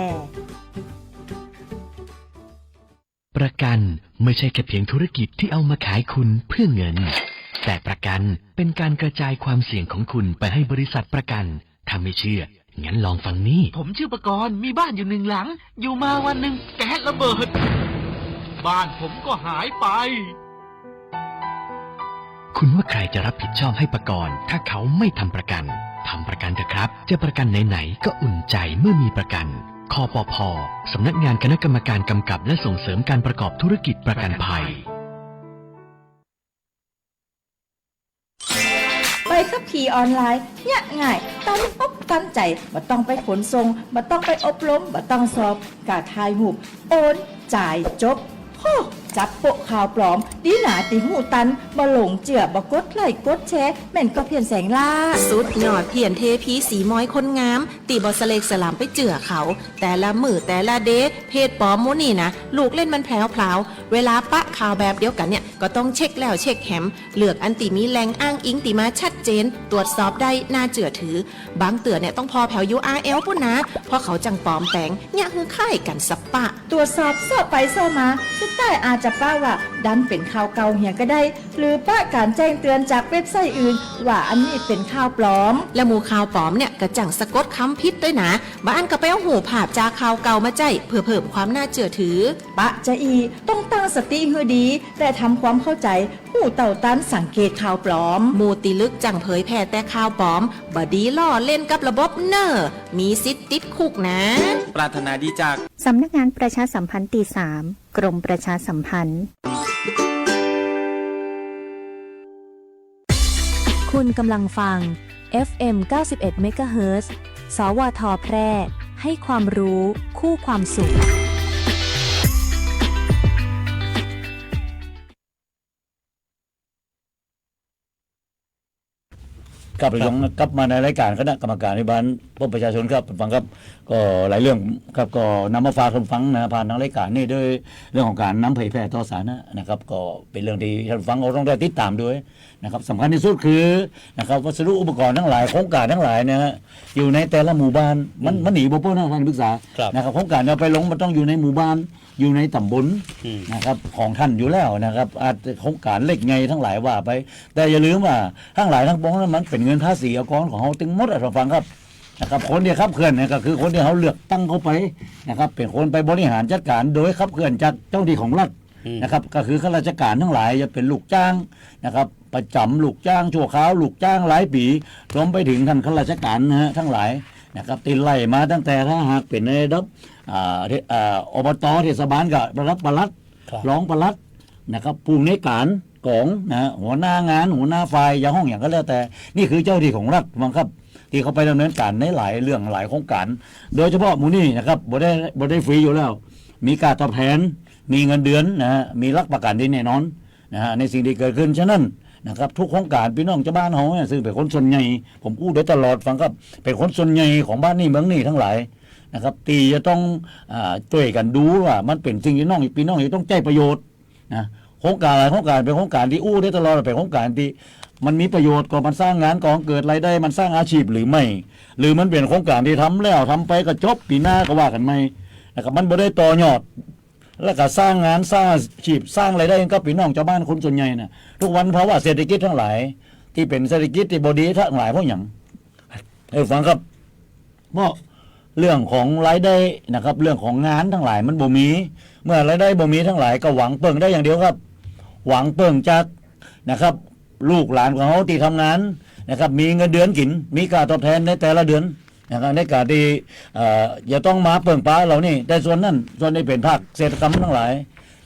ประกันไม่ใช่แค่เพียงธุรกิจที่เอามาขายคุณเพื่อเงินแต่ประกันเป็นการกระจายความเสี่ยงของคุณไปให้บริษัทประกันถ้าไม่เชื่องั้นลองฟังนี่ผมชื่อประกรณ์มีบ้านอยู่1 หลังอยู่มาวันหนึ่งแก๊สระเบิดบ้านผมก็หายไปคุณว่าใครจะรับผิดชอบให้ประกรณ์ถ้าเขาไม่ทำประกันทำประกันเถอะครับจะประกันไหนๆก็อุ่นใจเมื่อมีประกันคปภ.สำนักงานคณะกรรมการกำกับและส่งเสริมการประกอบธุรกิจประกันภัยไปขับขี่ออนไลน์เนี่ยง่ายตั้งอกตั้งใจบ่ต้องไปขนส่งบ่ต้องไปอบรมบ่ต้องสอบกาถ่ายรูปโอนจ่ายจบโอ้จับโปะข่าวปลอมดีหนาติหูตันบ่หลงเจือบ่กดไลค์กดแชร์แม่นก็เพียนแสงล่าสุดยอดเพียนเทพีสีม้อยคนงามตีบอสเลกสลามไปเจือเขาแต่ละมือแต่ละเดย์เพจปลอมโมนี่นะลูกเล่นมันแผลวเวลาปะข่าวแบบเดียวกันเนี่ยก็ต้องเช็คแล้วเช็คแหมเลือกอันติมีแหล่งอ้างอิงติมาชัดเจนตรวจสอบได้น่าเจือถือบางเตือเนี่ยต้องพอแผว URL ปุ่นนะเพราะเขาจังปลอมแปลงเนี่ยคือค่ายกันสับปะตรวจสอบสอบไปสอบมาสุดท้ายอาจจะป้าว่าดันเป็นข่าวเก่าเหี่ยก็ได้หรือป้าการแจ้งเตือนจากเว็บไซต์อื่นว่าอันนี้เป็นข่าวปลอมและหมู่ข่าวปลอมเนี่ยกระจังสะกดคำพิษด้วยนะบ้านก็ไปเอาหูภาพจากข่าวเก่ามาใจเพื่อเพิ่มความน่าเชื่อถือปะจะอีต้องตั้งสติให้ดีแต่ทำความเข้าใจหูเต่าตันสังเกตข่าวปลอมหมู่ติลึกจังเผยแพร่แต่ข่าวปลอมบดีล่อเล่นกับระบบเนอร์มีสิทธิ์ติดคุกนะปรารถนาดีจากสำนักงานประชาสัมพันธ์ที่ 3 กรมประชาสัมพันธ์คุณกำลังฟัง FM 91 MHz สวท.แพร่ให้ความรู้คู่ความสุขกลับมาในรายการคณะกรรมการในบ้านพบประชาชนครับฟังครับก็หลายเรื่องครับก็นำมาฝากท่านฟังนะผ่านทางรายการนี่ด้วยเรื่องของการนำเผยแพร่ต่อสาธารณะนะครับก็เป็นเรื่องที่ท่านฟังเราต้องได้ติดตามด้วยนะครับสำคัญที่สุดคือนะครับวัสดุอุปกรณ์ทั้งหลายโครงการทั้งหลายนะฮะอยู่ในแต่ละหมู่บ้านมันหนีบ่พ้นทางการศึกษานะครับโครงการเราไปลงมันต้องอยู่ในหมู่บ้านอยู่ในตำบลนะครับของท่านอยู่แล้วนะครับอาจโครงการเล็กไงทั้งหลายว่าไปแต่อย่าลืมว่าทั้งหลายทั้งปวงนั้นมันเป็น เงินภาษีอากรของเขาตึงหมดท่านฟังครับนะครับคนที่ขับเคลื่อนเนี่ยก็คือคนที่เขาเลือกตั้งเข้าไปนะครับเป็นคนไปบริหารจัดการโดยขับเคลื่อนจากเจ้าหน้าที่ของรัฐนะครับก็คือข้าราชการทั้งหลายจะเป็นลูกจ้างนะครับประจำลูกจ้างชั่วคราวลูกจ้างหลายปีรวมไปถึงท่านข้าราชการนะฮะทั้งหลายนะครับติดไล่มาตั้งแต่ถ้าหากเป็นในระดับอบตเทศบาลกับระดับปลัดรองปลัดนะครับผู้ในการของนะหัวหน้างานหัวหน้าฝ่ายอย่างห้องอย่างก็แล้วแต่นี่คือเจ้าหน้าที่ของรัฐมั้งครับที่เขาไปดำเนินการในหลายเรื่องหลายโครงการโดยเฉพาะมูนี่นะครับบ่ได้ฟรีอยู่แล้วมีการตอบแทนมีเงินเดือนนะฮะมีหลักประกันที่แน่นอนนะฮะในสิ่งที่เกิดขึ้นฉะนั้นนะครับทุกโครงการพี่น้องชาวบ้านเขาเนี่ยซึ่งเป็นคนส่วนใหญ่ผมพูดโดยตลอดฟังครับเป็นคนส่วนใหญ่ของบ้านนี่เมืองนี่ทั้งหลายนะครับตีจะต้องช่วยกันดูว่ามันเป็นสิ่งที่น้องพี่น้องต้องใจประโยชน์นะโครงการหลายโครงการเป็นโครงการที่อู้ได้ตลอดเป็นโครงการที่มันมีประโยชน์ก่อมันสร้างงานก่อเกิดรายได้มันสร้างอาชีพหรือไม่หรือมันเป็นโครงการที่ทำแล้วทำไปก็จบปีหน้าก็ว่ากันไม่นะครับมันไม่ได้ต่อยอดแล้วก็สร้างงานสร้างอาชีพสร้างรายได้ก็พี่น้องชาวบ้านคนส่วนใหญ่นะทุกวันเพราะว่าเศรษฐกิจทั้งหลายที่เป็นเศรษฐกิจที่บดีทั้งหลายเพราะอย่างฟังครับเพราะเรื่องของรายได้นะครับเรื่องของงานทั้งหลายมันบ่มีเมื่อรายได้บ่มีทั้งหลายก็หวังเปิ่งได้อย่างเดียวครับหวังเปิ่งจากนะครับลูกหลานของเขาที่ทำงานนะครับมีเงินเดือนกินมีการตอบแทนในแต่ละเดือนนะครับในการที่จะต้องมาเปิ่งป้าเรานี่แต่ส่วนนั้นส่วนนี้เป็นภาคเศรษฐกรรมทั้งหลาย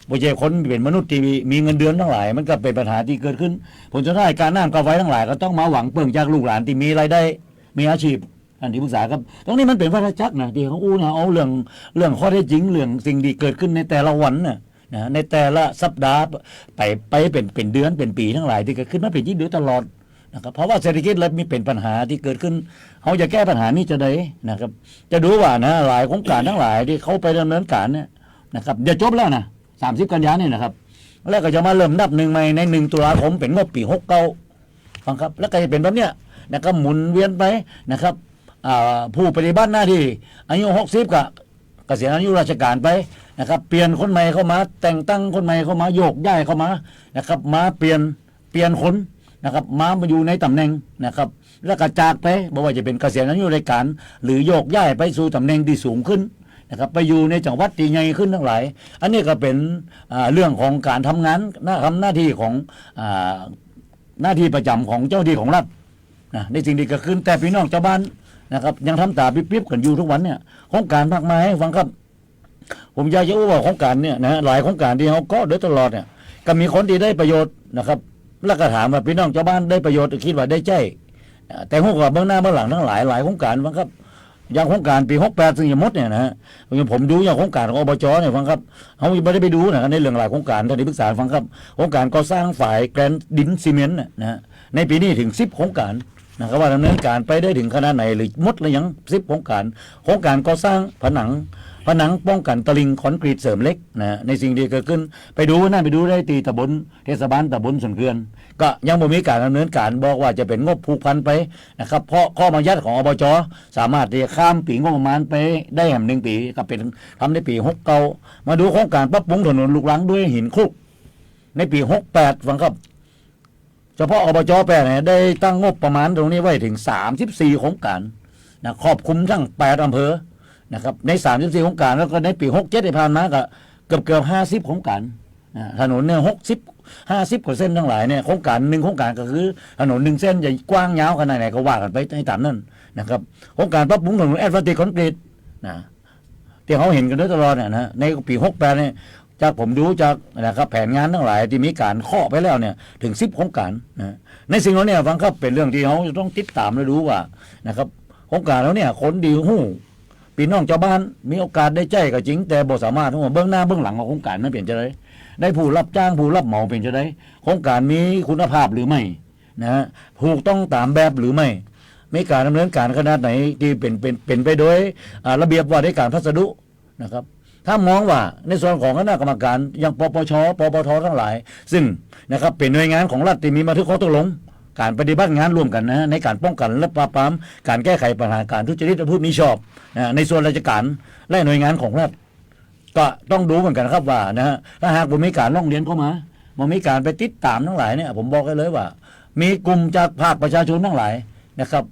บ่ใช่คนเป็นมนุษย์ที่มีเงินเดือนทั้งหลายมันก็เป็นปัญหาที่เกิดขึ้นผลสุดท้ายการน้ำกาไฟทั้งหลายก็ต้องมาหวังเปิ่งจากลูกหลานที่มีรายได้มีอาชีพอันที่ปรึกษาครับตรงนี้มันเป็นวัฏจักรนะที่เขาอู้นะเอาเรื่องข้อเท็จจริงเรื่องสิ่งที่เกิดขึ้นในแต่ละวันนะในแต่ละสัปดาห์ไปเป็นเดือนเป็นปีทั้งหลายที่เกิดขึ้นมาเป็นยิ่งเดือนตลอดนะครับเพราะว่าเศรษฐกิจแล้วมีเป็นปัญหาที่เกิดขึ้นเขาจะแก้ปัญหานี้จะได้นะครับจะดูว่านะหลายโครงการทั้งหลายที่เขาไปดำเนินการเนี่ยนะครับจะจบแล้วนะ30 กันยายนนี่นะครับแล้วก็จะมาเริ่มนับหนึ่งใหม่ใน1 ตุลาคมเป็นงบปี69ฟังครับแล้วก็จะเป็นแบบเนี้ยนะครับหมุนเวียนไปนะครับผู้ปฏิบัติหน้าที่อายุ60กับเกษียณอายุราชการไปนะครับเปลี่ยนคนใหม่เข้ามาแต่งตั้งคนใหม่เข้ามาโยกย้ายเข้ามานะครับมาเปลี่ยนคนนะครับมาอยู่ในตำแหน่งนะครับแล้วก็จากไปบอกว่าจะเป็นเกษียณอายุราชการหรือโยกย้ายไปสู่ตำแหน่งที่สูงขึ้นนะครับไปอยู่ในจังหวัดที่ใหญ่ขึ้นทั้งหลายอันนี้ก็เป็นเรื่องของการทำงานทำหน้าที่ของหน้าที่ประจำของเจ้าหน้าที่ของรัฐนะในสิ่งที่เกิดขึ้นแต่พี่น้องชาวบ้านนะครับยังทำตาปิ๊บๆกันอยู่ทุกวันเนี่ยโครงการมากมายฟังครับผมอยากจะว่าโครงการเนี่ยนะหลายโครงการที่เขาก็โดยตลอดเนี่ยก็มีคนที่ได้ประโยชน์นะครับแล้วก็ถามว่าพี่น้องชาวบ้านได้ประโยชน์คิดว่าได้ใจแต่หัวกับเบื้องหน้าเบื้องหลังทั้งหลายโครงการฟังครับอย่างโครงการปี68ซึ่งยังมดเนี่ยนะฮะผมดูอย่างโครงการของอบจเนี่ยฟังครับเขาไม่ได้ไปดูนะในเรื่องหลายโครงการท่านที่ปรึกษาฟังครับโครงการก่อสร้างฝ่ายแกรนดินซีเมนต์นะฮะในปีนี้ถึง10 โครงการนะครับว่าดำเนินการไปได้ถึงขนาดไหนหรือมดหรือยัง10 โครงการก่อสร้างผนังป้องกันตลิ่งคอนกรีตเสริมเหล็กนะในสิ่งที่เกิดขึ้นไปดูได้ตีตำบลเทศบาลตำบลส่วนเกลือนก็ยังบ่มีการดำเนินการบอกว่าจะเป็นงบผูกพันไปนะครับเพราะข้อบัญญัติของอบจสามารถที่จะข้ามปีงบประมาณไปได้แห่ง1 ปีก็เป็นทำในปี69มาดูโครงการปรับปรุงถนนลูกรังด้วยหินคลุกในปี68ฟังครับเฉพาะอบจแปดเนี่ยได้ตั้งงบประมาณตรงนี้ไว้ถึง34 โครงการนะครอบคลุมทั้ง8 อำเภอนะครับใน34 โครงการแล้วก็ในปี67ที่ผ่านมาก็เกือบ50 โครงการถนนเนี่ย50% ทั้งหลายเนี่ยโครงการ1 โครงการก็คือถนน1 เส้นใหญ่กว้างยาวขนาดไหนก็ว่ากันไปในตามนั้นนะครับโครงการปรับปรุงถนนแอสฟัลต์คอนกรีตนะที่เขาเห็นกันโดยตลอดเนี่ยนะในปี68เนี่ยจากผมดูจากนะครับแผนงานทั้งหลายที่มีการเคาะไปแล้วเนี่ยถึง10 โครงการนะในสิ่งเหล่านี้ฟังครับเป็นเรื่องที่เขาจะต้องติดตามและดูว่านะครับโครงการแล้วเนี่ยคนดีหู้พี่น้องชาวบ้านมีโอกาสได้ใจก็จริงแต่บ่สามารถเบื้องหน้าเบื้องหลังของโครงการไม่เปลี่ยนจะได้ผู้รับจ้างผู้รับเหมาเป็นจะได้โครงการมีคุณภาพหรือไม่นะฮะถูกต้องตามแบบหรือไม่มีการดำเนินการขนาดไหนที่เป็นไปโดยระเบียบว่าด้วยการพัสดุนะครับถ้ามองว่าในส่วนของคณะกรรมการอย่างปปช.ปปท.ทั้งหลายซึ่งนะครับเป็นหน่วยงานของรัฐที่มีบันทึกข้อตกลงการปฏิบัติงานร่วมกันนะในการป้องกันและปราบปรามการแก้ไขปัญหาการทุจริตและผู้มิชอบในส่วนราชการและหน่วยงานของรัฐก็ต้องดูเหมือนกันครับว่านะฮะถ้าหากบ่มีการร้องเรียนเข้ามาบ่มีการไปติดตามทั้งหลายเนี่ยผมบอกให้เลยว่ามีกลุ่มจากภาคประชาชนทั้งหลาย นะครับ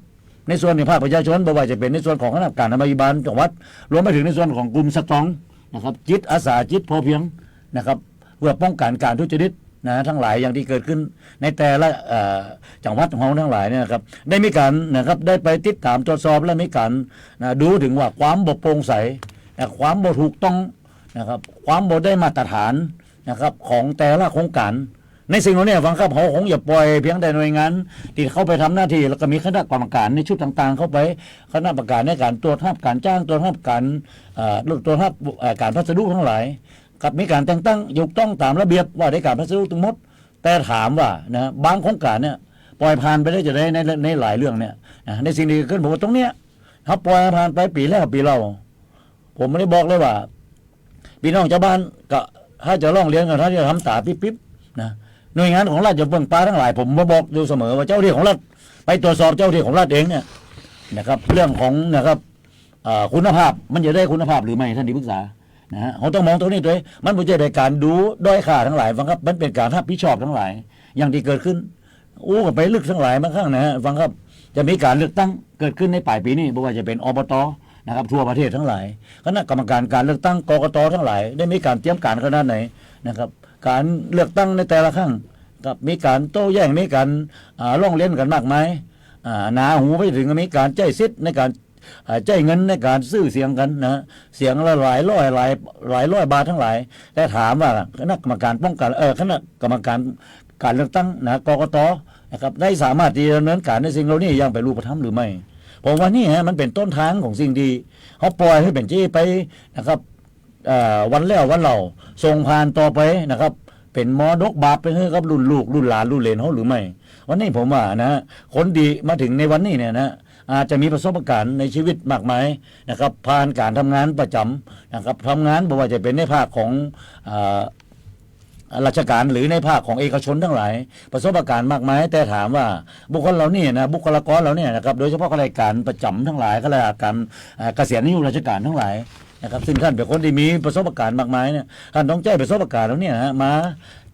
ในส่วนในภาคประชาชนไม่ว่าจะเป็นในส่วนของคณะกรรมการนโยบายจังหวัดรวมไปถึงในส่วนของกลุ่มสตรองนะครับจิตอาสาจิตพอเพียงนะครับเพื่อป้องกันการทุจริตนะทั้งหลายอย่างที่เกิดขึ้นในแต่ละจังหวัดของเราทั้งหลายเนี่ยนะครับได้มีการนะครับได้ไปติดตามตรวจสอบและมีการดูถึงว่าความบ่โปร่งใสความบ่ถูกต้องนะครับความบ่ได้มาตรฐานนะครับของแต่ละโครงการในสิ่งเหล่านี้ฟังครับเขาคงอย่าปล่อยเพียงแต่หน่วยงานที่เข้าไปทำหน้าที่แล้วก็มีคณะกรรมการในชุดต่างๆเข้าไปคณะกรรมการในการตรวจสอบการจ้างตรวจสอบการตรวจสอบการพัสดุทั้งหลายกับมีการแต่งตั้งถูกต้องตามระเบียบว่าได้การพัสดุทั้งหมดแต่ถามว่านะบางโครงการเนี่ยปล่อยผ่านไปได้จะได้ในหลายเรื่องเนี่ยในสิ่งที่เกิดขึ้นผมว่าตรงเนี้ยเขาปล่อยผ่านไปปีแล้วปีเล่าผมไม่ได้บอกเลยว่าพี่น้องชาวบ้านก็ถ้าจะร้องเรียนกันถ้าจะทำตาปิ๊บๆนะหน่วยงานของรัฐจะเบิ่งปลาทั้งหลายผมมาบอกอยู่เสมอว่าเจ้าที่ของรัฐไปตรวจสอบเจ้าที่ของรัฐเองเนี่ยนะครับเรื่องของนะครับคุณภาพมันจะได้คุณภาพหรือไม่ท่านที่ปรึกษานะฮะเขาต้องมองตรงนี้ด้วยมันไม่ใช่เป็นการดูด้อยค่าทั้งหลายฟังครับมันเป็นการรับผิดชอบทั้งหลายอย่างที่เกิดขึ้นกันไปลึกทั้งหลายบางครั้งนะฮะฟังครับจะมีการเลือกตั้งเกิดขึ้นในปลายปีนี้ไม่ว่าจะเป็นอบตนะครับทั่วประเทศทั้งหลายคณะกรรมการการเลือกตั้งกกตทั้งหลายได้มีการเตรียมการขนาดไหนนะครับการเลือกตั้งในแต่ละครั้งกับมีการโต้แย้งมีการร้องเรียนกันมากมายหนาหูไปถึงมีการใจซิดในการใจเงินในการซื้อเสียงกันนะเสียงละหลายร้อยบาททั้งหลายแต่ถามว่าคณะกรรมการป้องกันคณะกรรมการการเลือกตั้งนะกกตนะครับได้สามารถที่จะดำเนินการในสิ่งเหล่านี้อย่างเป็นรูปธรรมหรือไม่ผมว่านี่ฮะมันเป็นต้นทางของสิ่งดีเขาปล่อยให้เป็นจี้ไปนะครับวันแล้ววันเล่าส่งผ่านต่อไปนะครับเป็นมรดกบาปไปให้กับรุ่นลูกรุ่นหลานรุ่นเหลนเขาหรือไม่วันนี้ผมว่านะคนดีมาถึงในวันนี้เนี่ยนะอาจจะมีประสบการณ์ในชีวิตมากมายนะครับผ่านการทำงานประจำนะครับทำงานไม่ว่าจะเป็นในภาคของราชการหรือในภาคของเอกชนทั้งหลายประสบการณ์มากมายแต่ถามว่าบุคคลเราเนี่ยนะบุคลากรเราเนี่ยนะครับโดยเฉพาะข้าราชการประจำทั้งหลายข้าราชการเกษียณอายุราชการทั้งหลายนะครับซึ่งท่านเป็นคนที่มีประสบการณ์มากมายเนี่ยท่านต้องใจประสบการณ์แล้วเนี่ยนะมา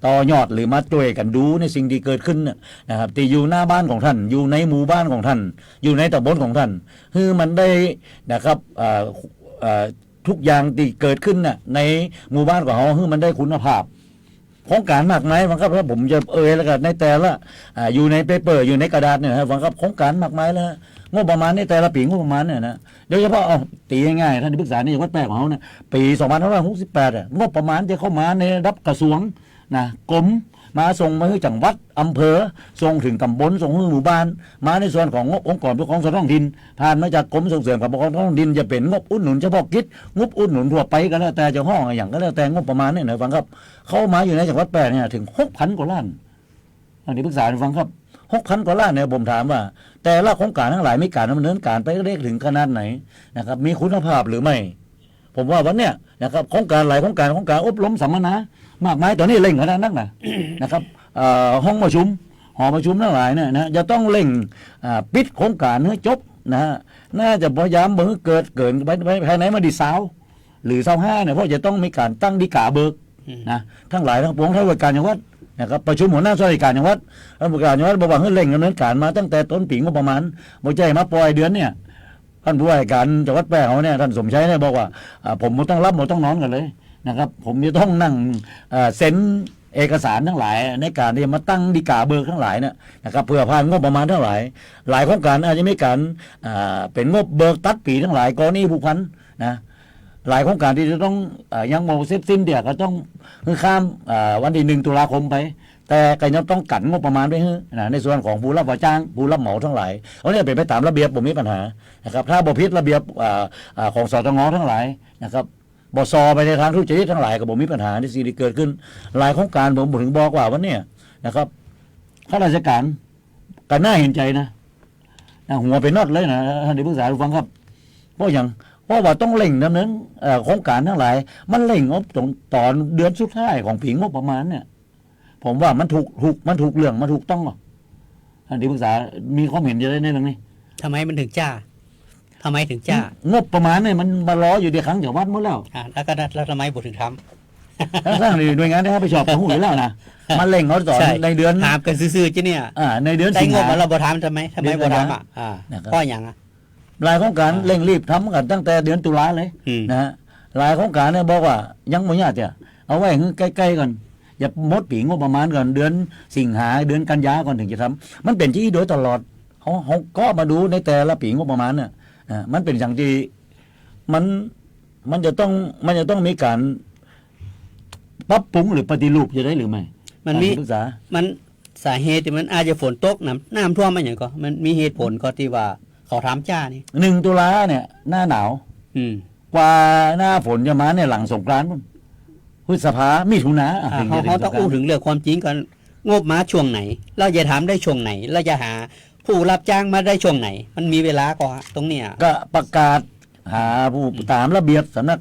ต่อยอดหรือมาช่วยกันดูในสิ่งที่เกิดขึ้นนะครับที่อยู่หน้าบ้านของท่านอยู่ในหมู่บ้านของท่านอยู่ในตำบลของท่านคือมันได้นะครับทุกอย่างที่เกิดขึ้นน่ะในหมู่บ้านของเขาคือมันได้คุณภาพโครงการมากมายฟังครับถ้าผมจะแล้วกันในแต่ละอยู่ในเปเปอร์อยู่ในกระดาษเนี่ยนะฟังครับโครงการมากมายแล้วงบประมาณในแต่ละปีงบประมาณเนี่ยนะโดยเฉพาะตีง่ายๆท่านที่ปรึกษานี่วัดแปลของเขาเนี่ยปี2568งบประมาณจะเข้ามาในระดับกระทรวงนะกรมมาส่งมาให้จังหวัดอำเภอส่งถึงตำบลส่งถึงหมู่บ้านมาในส่วนของงบองค์กรปกครองส่วนท้องถิ่นผ่านมาจากกรมส่งเสริมการปกครองท้องถิ่นจะเป็นงบอุดหนุนเฉพาะกิจงบอุดหนุนทั่วไปก็แล้วแต่จะห้องอย่างก็แล้วแต่งบประมาณเนี่ยนะฟังครับเข้ามาอยู่ในจังหวัดแปดเนี่ยถึง 6,000 กว่าล้านท่านที่ปรึกษาฟังครับ 6,000 กว่าล้านเนี่ยผมถามว่าแต่ละโครงการทั้งหลายมีการดำเนินการไปได้ถึงขนาดไหนนะครับมีคุณภาพหรือไม่ผมว่าวันเนี้ยนะครับโครงการหลายโครงการอบรมสัมมนามากมายตอนนี้เร่งขนาดนั้นนะครับห้องประชุมหอประชุมทั้งหลายเนี่ยนะจะต้องเร่งปิดโครงการให้จบนะฮะน่าจะพยายามเบิกเกิดไปภายในมาดีสาวหรือ25เนี่ยเพราะจะต้องมีการตั้งดีกาเบิกนะทั้งหลายทั้งปวงทั้งบริการจังหวัดนะครับประชุมหัวหน้าส่วนราชการจังหวัดบริการจังหวัดบอกว่าให้เร่งดำเนินการมาตั้งแต่ต้นปีงบประมาณบ่ใจมาปล่อยเดือนเนี่ยท่านผู้ว่าการจังหวัดแพร่เขาเนี่ยท่านสมชัยเนี่ยบอกว่าผมต้องรับต้องนอนกันเลยนะครับผมจะต้องนั่งเซ็นเอกสารทั้งหลายในการที่จะมาตั้งดีกาเบิกทั้งหลายเนี่ยนะครับเพื่อผ่านงบประมาณทั้งหลายหลายโครงการอาจจะมีการเป็นงบเบิกตัดปีทั้งหลายกรณีผูกพันนะหลายโครงการที่จะต้องยังโมเสร็จสิ้นเดี๋ยวก็ต้องคือข้ามวันที่1 ตุลาคมไปแต่ก็ยังต้องกันงบประมาณไปนะในส่วนของผู้รับว่าจ้างผู้รับเหมาทั้งหลายเขาเนี่ยเป็นไปตามระเบียบผมมีปัญหานะครับถ้าบ่ผิดระเบียบของสตงทั้งหลายนะครับบสไปในทางทุจริตทั้งหลายกับผมมีปัญหาที่สิ่งที่เกิดขึ้นหลายโครงการผมถึงบอกว่าวันนี้นะครับข้าราชการกันน่าเห็นใจนะหัวไปนอดเลยนะท่านที่ปรึกษาฟังครับเพราะว่าต้องเร่งดำเนินโครงการทั้งหลายมันเร่งงบตอนเดือนสุดท้ายของปีงบประมาณเนี่ยผมว่ามันถูกเรื่องมันถูกต้องหรอท่านที่ปรึกษามีความเห็นจะได้ในเรื่องนี้ทำไมมันถึงจ้าทำไมถึงจ้าง บประมาณเนี่ยมันมารออยู่เดียวครั้งจากวัดหมดแล้วแล้วทำไมบุตรถึงทำ ทั้งหน่วยงานที่ให้ไปชอบเขาหูอยู่แล้วนะมันเล่งเขาต่อในเดือนถามกันซื่อๆจ้ะเนี่ยในเดือนสิงหาเราบ่ถามทำไมบ่ถามเพราะอย่างรายของการเร่งรีบทำกันตั้งแต่เดือนตุลาเลยนะฮะรายของการเนี่ยบอกว่ายังไม่ยากจ้ะเอาไว้ใกล้ๆก่อนอย่าหมดปีงบประมาณก่อนเดือนสิงหาเดือนกันยาก่อนถึงจะทำมันเป็นที่โดยตลอดเขาก็มาดูในแต่ละปีงบประมาณเนี่ยมันเป็นอย่างที่มันจะต้องมีการปรับปรุงหรือปฏิรูปจะได้หรือไม่มันมีมันสาเหตุที่มันอาจจะฝนตกน้ำท่วมมันอย่างก็มันมีเหตุผลก็ที่ว่าเขาทำจ้านี่1 ตุลาเนี่ยหน้าหนาวกว่าหน้าฝนจะมาเนี่ยหลังสงกรานต์พฤษภามิถุนาเขาต้องอู้ถึงเรื่องความจริงก่อนงบมาช่วงไหนเราจะถามได้ช่วงไหนเราจะหาผู้รับจ้างมาได้ช่วงไหนมันมีเวลาก็ตรงเนี้ยก็ประกาศหาผู้ตามระเบียบสำนัก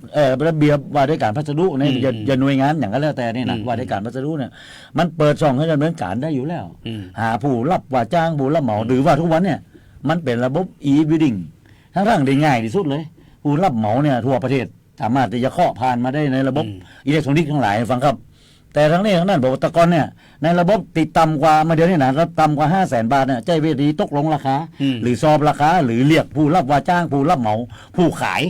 ระเบียบว่าด้วยการพัสดุในอย่าหน่วยงานอย่างก็แล้วแต่นี่นะว่าด้วยการพัสดุเนี่ยมันเปิดช่องให้ดำเนินการได้อยู่แล้วหาผู้รับว่าจ้างผู้รับเหมาหรือว่าทุกวันเนี่ยมันเป็นระบบ e-bidding ทั้งได้ง่ายที่สุดเลยผู้รับเหมาเนี่ยทั่วประเทศสามารถที่จะเคาะผ่านมาได้ในระบบอิเล็กทรอนิกส์ทั้งหลายฟังครับแต่ทั้งนี้ทั้งนั้นบอกตะกอนเนี่ยในระบบติดต่ำกว่ามาเดี๋ยวนี้นะต่ำกว่า 500,000 บาทเนี่ยใจเวทีตกลงราคาหรือสอบราคาหรือเรียกผู้รับว่าจ้างผู้รับเหมาผู้ขาย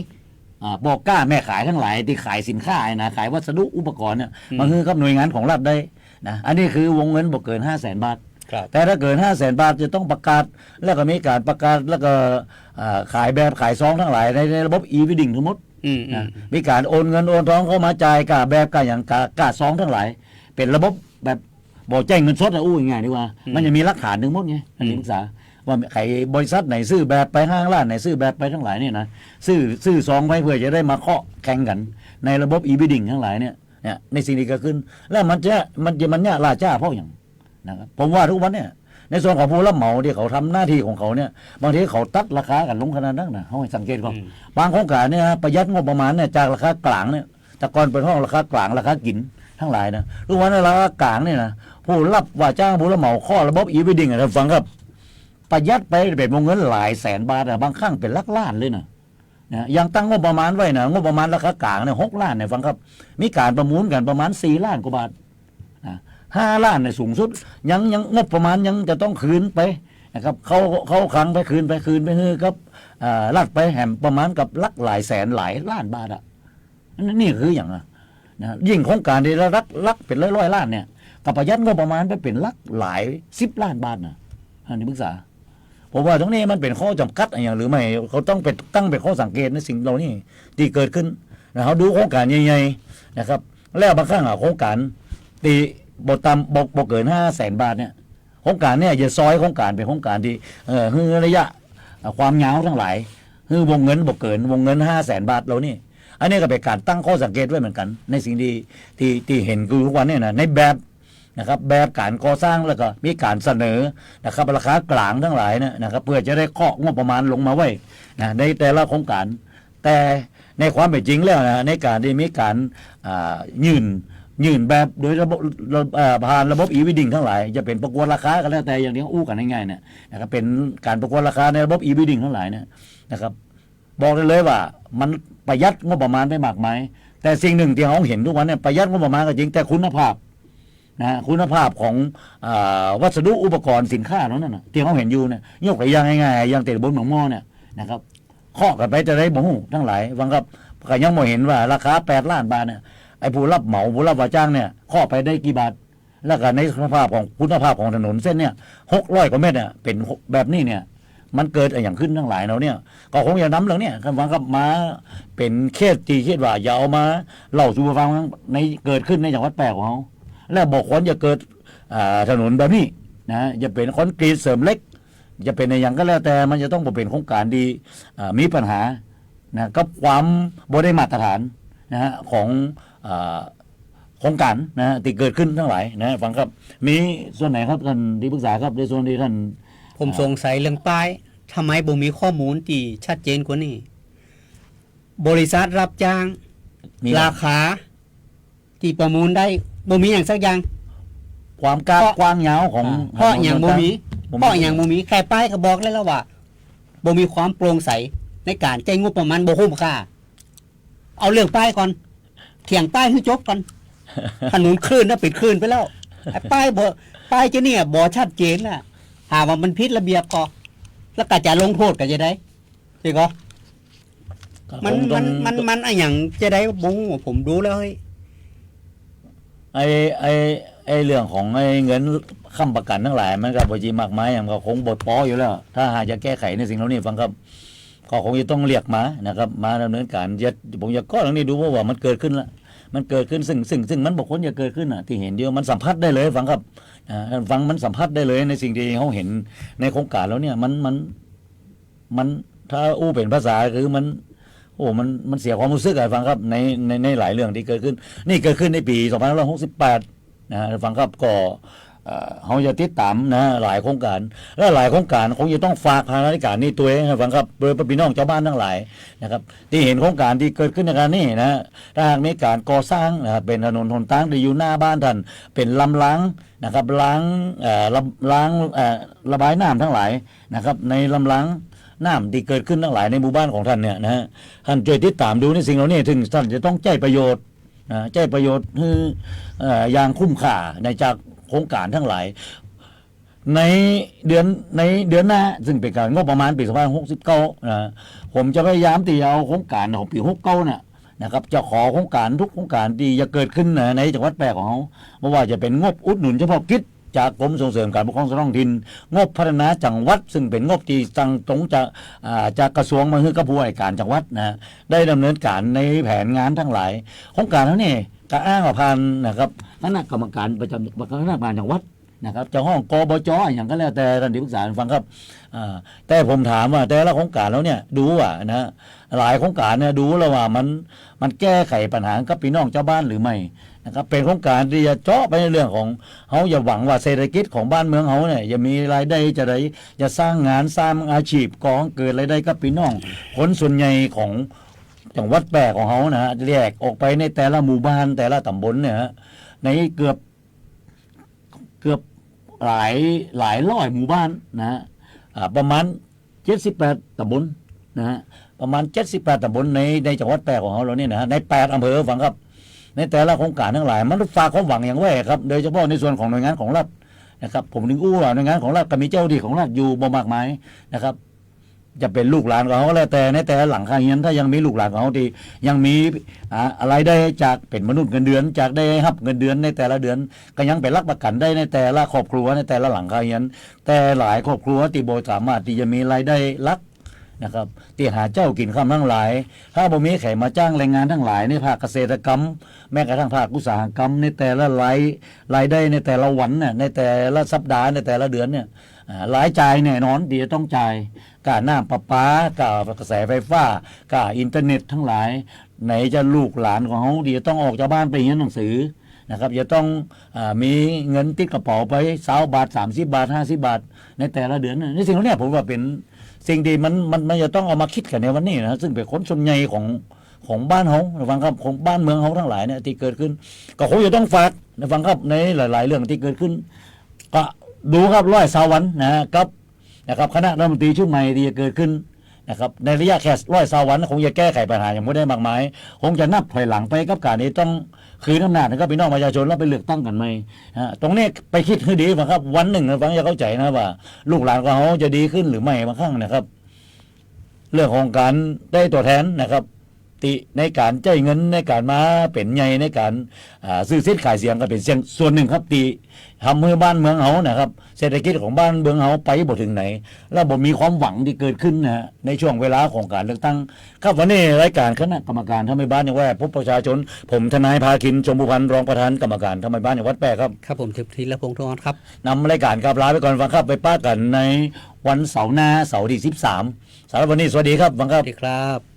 บอกกล้าแม่ขายทั้งหลายที่ขายสินค้านะขายวัสดุอุปกรณ์เนี่ยมันคือกับหน่วยงานของรัฐได้นะอันนี้คือวงเงินบ่เกิน 500,000 บาทแต่ถ้าเกิน 500,000 บาทจะต้องประกาศแล้วก็มีการประกาศแล้วก็ขายแบบขายซองทั้งหลายในระบบ e-bidding ทั้งหมดมีการโอนเงินโอนทองเข้ามาจ่ายกาแบบกาอย่างกาซองทั้งหลายเป็นระบบแบบบอกแจ้งเงินสดอู้ยังไงดีกว่ามันจะมีหลักฐานทั้งหมดไงอันนี้ศึกษาว่าใครบริษัทไหนซื้อแบบไปห้างร้านไหนซื้อแบบไปทั้งหลายนี่นะซื้อซองไปเพื่อจะได้มาเคาะแข่งกันในระบบ e-bidding ทั้งหลายเนี่ยในสิ่งนี้ก็ขึ้นแล้วมันเนี่ยล่าช้าเพราะอย่างนะครับผมว่าทุกวันเนี่ยในส่วนของผู้รับเหมาที่เขาทำหน้าที่ของเขาเนี่ยบางทีเขาตัดราคากันลงขนาดนั้นนะเขาให้สังเกตก่อนบางโครงการเนี่ยประหยัดงบประมาณเนี่ยจากราคากลางเนี่ยแต่ก่อนเป็นห้องราคากลางราคากินทั้งหลายนะทุกวันนี้ราคากลางเนี่ยนะผู้รับว่าจ้างผู้รับเหมาข้อระบบ e-bidding ท่านฟังครับประหยัดไปเป็นวงเงินหลายแสนบาทบางครั้งเป็นหลักล้านเลยนะยังตั้งงบประมาณไว้นะงบประมาณราคากลางเนี่ย6 ล้านเนี่ยฟังครับมีการประมูลกันประมาณ4 ล้านกว่าบาท5 ล้านในสูงสุดยังงบประมาณยังจะต้องคืนไปนะครับเขาคลังไปคืนไปคือครับลัดไปแหมประมาณกับหลายแสนหลายล้านบาทนี่คืออย่างนะยิ่งโครงการที่ลักเป็นร้อยล้านเนี่ยกับประหยัดงบประมาณไปเป็นหลาย10 ล้านบาทนะอันนี้ปรึกษาผมว่าตรงนี้มันเป็นข้อจำกัดอย่างหรือไม่เขาต้องเป็นตั้งเป็นข้อสังเกตในสิ่งเหล่านี้ที่เกิดขึ้นเขาดูโครงการใหญ่ๆนะครับแล้วบางครั้งโครงการตีบ่เกิน500,000 บาทเนี่ยโครงการเนี่ยจะซอยโครงการเป็นโครงการที่คือระยะความยาวทั้งหลายคือวงเงินบ่เกินวงเงิน500,000 บาทเรานี่อันนี้ก็เป็นการตั้งข้อสังเกตไว้เหมือนกันในสิ่งที่เห็นคือทุกวันเนี่ยนะในแบบนะครับแบบการก่อสร้างแล้วก็มีการเสนอนะครับราคากลางทั้งหลายนะครับเพื่อจะได้เคาะงบประมาณลงมาไว้นะในแต่ละโครงการแต่ในความเป็นจริงแล้วนะในการที่มีการยื่นแบบโดยระบบผ่านระบบ e-bidding ทั้งหลายจะเป็นประกวดราคาก็แล้วแต่อย่างนี้อู้กันง่ายๆเนี่ยนะครับเป็นการประกวดราคาในระบบ e-bidding ทั้งหลายเนี่ยนะครับบอกได้เลยว่ามันประหยัดงบประมาณไปมากมายแต่สิ่งหนึ่งที่เราเห็นทุกวันเนี่ยประหยัดงบประมาณก็จริงแต่คุณภาพคุณภาพของวัสดุอุปกรณ์สินค้านั้นน่ะที่เราเห็นอยู่เนี่ยยกตัวอย่างง่ายๆอย่างเตะบนหนองม้อเนี่ยนะครับข้อกันไปจะได้บ่ฮู้ทั้งหลายฟังครับก็ยังไม่เห็นว่าราคา8 ล้านบาทเนี่ยไอ้ผู้รับเหมาผู้รับว่าจ้างเนี่ยข้อไปได้กี่บาทแล้วก็ในคุณภาพของถนนเส้นเนี่ย600 กว่าเมตรเนี่ยเป็นแบบนี้เนี่ยมันเกิดอย่างขึ้นทั้งหลายเราเนี่ยก็คงอย่านำเรื่องเนี่ยคำฟังครับมาเป็นเคสที่คิดว่าอย่าเอามาเล่าสู่ฟังในเกิดขึ้นในจังหวัดแปรของเขาแล้วบอกคนจะเกิดถนนแบบนี้นะจะเป็นคอนกรีตเสริมเล็กจะเป็นในอย่างก็แล้วแต่มันจะต้องเป็นโครงการดีมีปัญหานะกับความบ่ได้มาตรฐานนะฮะของโครงการนะที่เกิดขึ้นทั้งหลายนะฟังครับมีส่วนไหนครับท่านที่ปรึกษาครับในส่วนที่ท่านผมสงสัยเรื่องป้ายทำไมบ่มีข้อมูลที่ชัดเจนกว่านี้บริษัทรับจ้างราคาที่ประมูลได้บ่มีอย่างสักอย่างความกว้างยาวของเพราะอย่างบ่มีแค่ป้ายก็บอกแล้วว่าบ่มีความโปร่งใสในการใช้งบประมาณบ่คุ้มค่าเอาเรื่องป้ายก่อนเถียงป้ายให้จบก่อน ถนนคลื่นน่ะปิดคลื่นไปแล้วไอ้ป้ายจะเนี่ยบ่ชัดเจนน่ะหาว่ามันผิดระเบียบก็แล้วก็จะลงโทษก็จะได้สิก็มันไอ้อย่างจะได้บุ้งผมดูแล้วเฮ้ยไอ้เรื่องของไอ้เงินค้ำประกันทั้งหลายมันก็บ่จีมากมายอย่างก็คงบทปออยู่แล้วถ้าหากจะแก้ไขในสิ่งเหล่านี้ฟังครับก็คงจะต้องเรียกมานะครับมาดำเนินการผมจะก็ตรงนี้ดูว่ามันเกิดขึ้นละมันเกิดขึ้นซึ่งมันบอกคนจะเกิดขึ้นอ่ะที่เห็นเดียวมันสัมผัสได้เลยฟังครับฟังมันสัมผัสได้เลยในสิ่งที่เขาเห็นในโครงการแล้วเนี่ยมันถ้าอู้เป็นภาษาคือมันมันเสียความรู้สึกอะฟังครับในหลายเรื่องที่เกิดขึ้นนี่เกิดขึ้นในปี2568นะฟังครับก็เขาจะติดตามนะหลายโครงการและหลายโครงการคงจะต้องฝากภารกิจนี้ตัวเองฟังครับโดยพี่น้องชาวบ้านทั้งหลายนะครับที่เห็นโครงการที่เกิดขึ้นในการนี้นะถ้าหากมีการก่อสร้างนะครับเป็นถนนหนทางที่อยู่หน้าบ้านท่านเป็นลำล้างนะครับล้างระบายน้ำทั้งหลายนะครับในลำล้างน้ำที่เกิดขึ้นทั้งหลายในหมู่บ้านของท่านเนี่ยนะท่านช่วยติดตามดูในสิ่งเหล่านี้ถึงท่านจะต้องใช้ประโยชน์คืออย่างคุ้มค่าในจากโครงการทั้งหลายในเดือนหน้าซึ่งเป็นการงบประมาณปี2569นะผมจะพยายามที่จะเอาโครงการของปี69นะครับจะขอโครงการทุกโครงการที่จะเกิดขึ้นในจังหวัดแพร่ของเขาไม่ว่าจะเป็นงบอุดหนุนเฉพาะกิจจากกรมส่งเสริมการปกครองส่วนท้องถิ่นงบพัฒนาจังหวัดซึ่งเป็นงบที่ตั้งตรงจากกระทรวงมาให้กับผู้ว่าราชการจังหวัดนะได้ดำเนินการในแผนงานทั้งหลายโครงการนั้นนี่ก็อ้างว่าผ่านนะครับคณะกรรมการประจำคณะกรรมการจังหวัดนะครับจะห้องกบจ.อย่างก็แล้วแต่ท่านที่ปรึกษาฟังครับแต่ผมถามว่าแต่ละโครงการแล้วเนี่ยดูว่านะหลายโครงการเนี่ยดูแล้วว่ามันแก้ไขปัญหากับพี่น้องชาวบ้านหรือไม่นะครับเป็นโครงการที่จะเจาะไปในเรื่องของเขาอย่าหวังว่าเศรษฐกิจของบ้านเมืองเขาเนี่ยจะมีรายได้จะสร้างงานสร้างอาชีพก่อเกิดรายได้กับพี่น้องคนส่วนใหญ่ของจังหวัดแพร่ของเขานะฮะแยกออกไปในแต่ละหมู่บ้านแต่ละตำบลเนี่ยในเกือบหลายร้อยหมู่บ้านนะฮะประมาณ78ตำบลนะฮะประมาณ78ตำบลในจังหวัดแพร่ของเราเนี่ยนะใน8อำเภอฟังครับในแต่ละโครงการทั้งหลายมันฝากความหวังอย่างแว่ครับโดยเฉพาะในส่วนของหน่วยงานของรัฐนะครับผมถึงอู้ว่าหน่วยงานของรัฐก็มีเจ้าหน้าที่ของรัฐอยู่บ่มากมายนะครับจะเป็นลูกหลานของเขาก็แล้วแต่ในแต่หลังคาเฮียนถ้ายังมีลูกหลานของเขาที่ยังมีอะไรได้จากเป็นมนุษย์เงินเดือนจากได้รับเงินเดือนในแต่ละเดือนก็ยังเป็นรักประกันได้ในแต่ละครอบครัวในแต่ละหลังคาเฮียนแต่หลายครอบครัวที่บ่สามารถที่จะมีรายได้รักนะครับที่หาเจ้ากินข้ามทั้งหลายถ้าบ่มีใครมาจ้างแรงงานทั้งหลายในภาคเกษตรกรรมแม้กระทั่งภาคอุตสาหกรรมในแต่ละรายได้ในแต่ละวันเนี่ยในแต่ละสัปดาห์ในแต่ละเดือนเนี่ยรายจ่ายแน่นอนที่จะต้องจ่ายค่าน้ำประปาค่ากระแสไฟฟ้าค่าอินเทอร์เน็ตทั้งหลายไหนจะลูกหลานของเขาที่จะต้องออกจากบ้านไปเรียนหนังสือนะครับจะต้องมีเงินติดกระเป๋าไป20 บาท30 บาท50 บาทในแต่ละเดือนในสิ่งเหล่านี้ผมว่าเป็นสิ่งที่มันจะต้องเอามาคิดกันในวันนี้นะซึ่งเป็นคนส่วนใหญ่ของบ้านเขาฟังครับของบ้านเมืองเขาทั้งหลายเนี่ยที่เกิดขึ้นก็คงจะต้องฝากฟังครับในหลายๆเรื่องที่เกิดขึ้นก็ดูครับ120 วันนะครับคณะรัฐมนตรีชุดใหม่ที่จะเกิดขึ้นนะครับในระยะแค่120 วันคงจะแก้ไขปัญหาอย่างไม่ได้มากมายคงจะนับถอยหลังไปกับการนี้ต้องคืนอำนาจให้กับพี่น้องประชาชนแล้วไปเลือกตั้งกันไหมตรงนี้ไปคิดให้ดีฟังครับวันหนึ่งฟังจะเข้าใจนะว่าลูกหลานของเขาจะดีขึ้นหรือไม่บางครั้งนะครับเรื่องของการได้ตัวแทนนะครับในการจ่ายเงินในการมาเป็นใหญ่ในการซื้อสิทธิ์ขายเสียงก็เป็นเสียงส่วนหนึ่งครับที่ทำให้บ้านเมืองเขานะครับเศรษฐกิจของบ้านเมืองเขาไปบ่ถึงไหนแล้วบ่มีความหวังที่เกิดขึ้นนะในช่วงเวลาของการเลือกตั้งครับวันนี้รายการคณะกรรมการทำให้บ้านอย่างว่าพบประชาชนผมทนายภาคินชมพูพันธ์รองประธานกรรมการทำให้บ้านอย่างวัดแปะครับครับผมธีรพงษ์ทองครับนำรายการครับลาไปก่อนฟังครับไปป้ากันในวันเสาร์หน้าเสาร์ที่13สำหรับวันนี้สวัสดีครับฟังครับสวัสดีครับ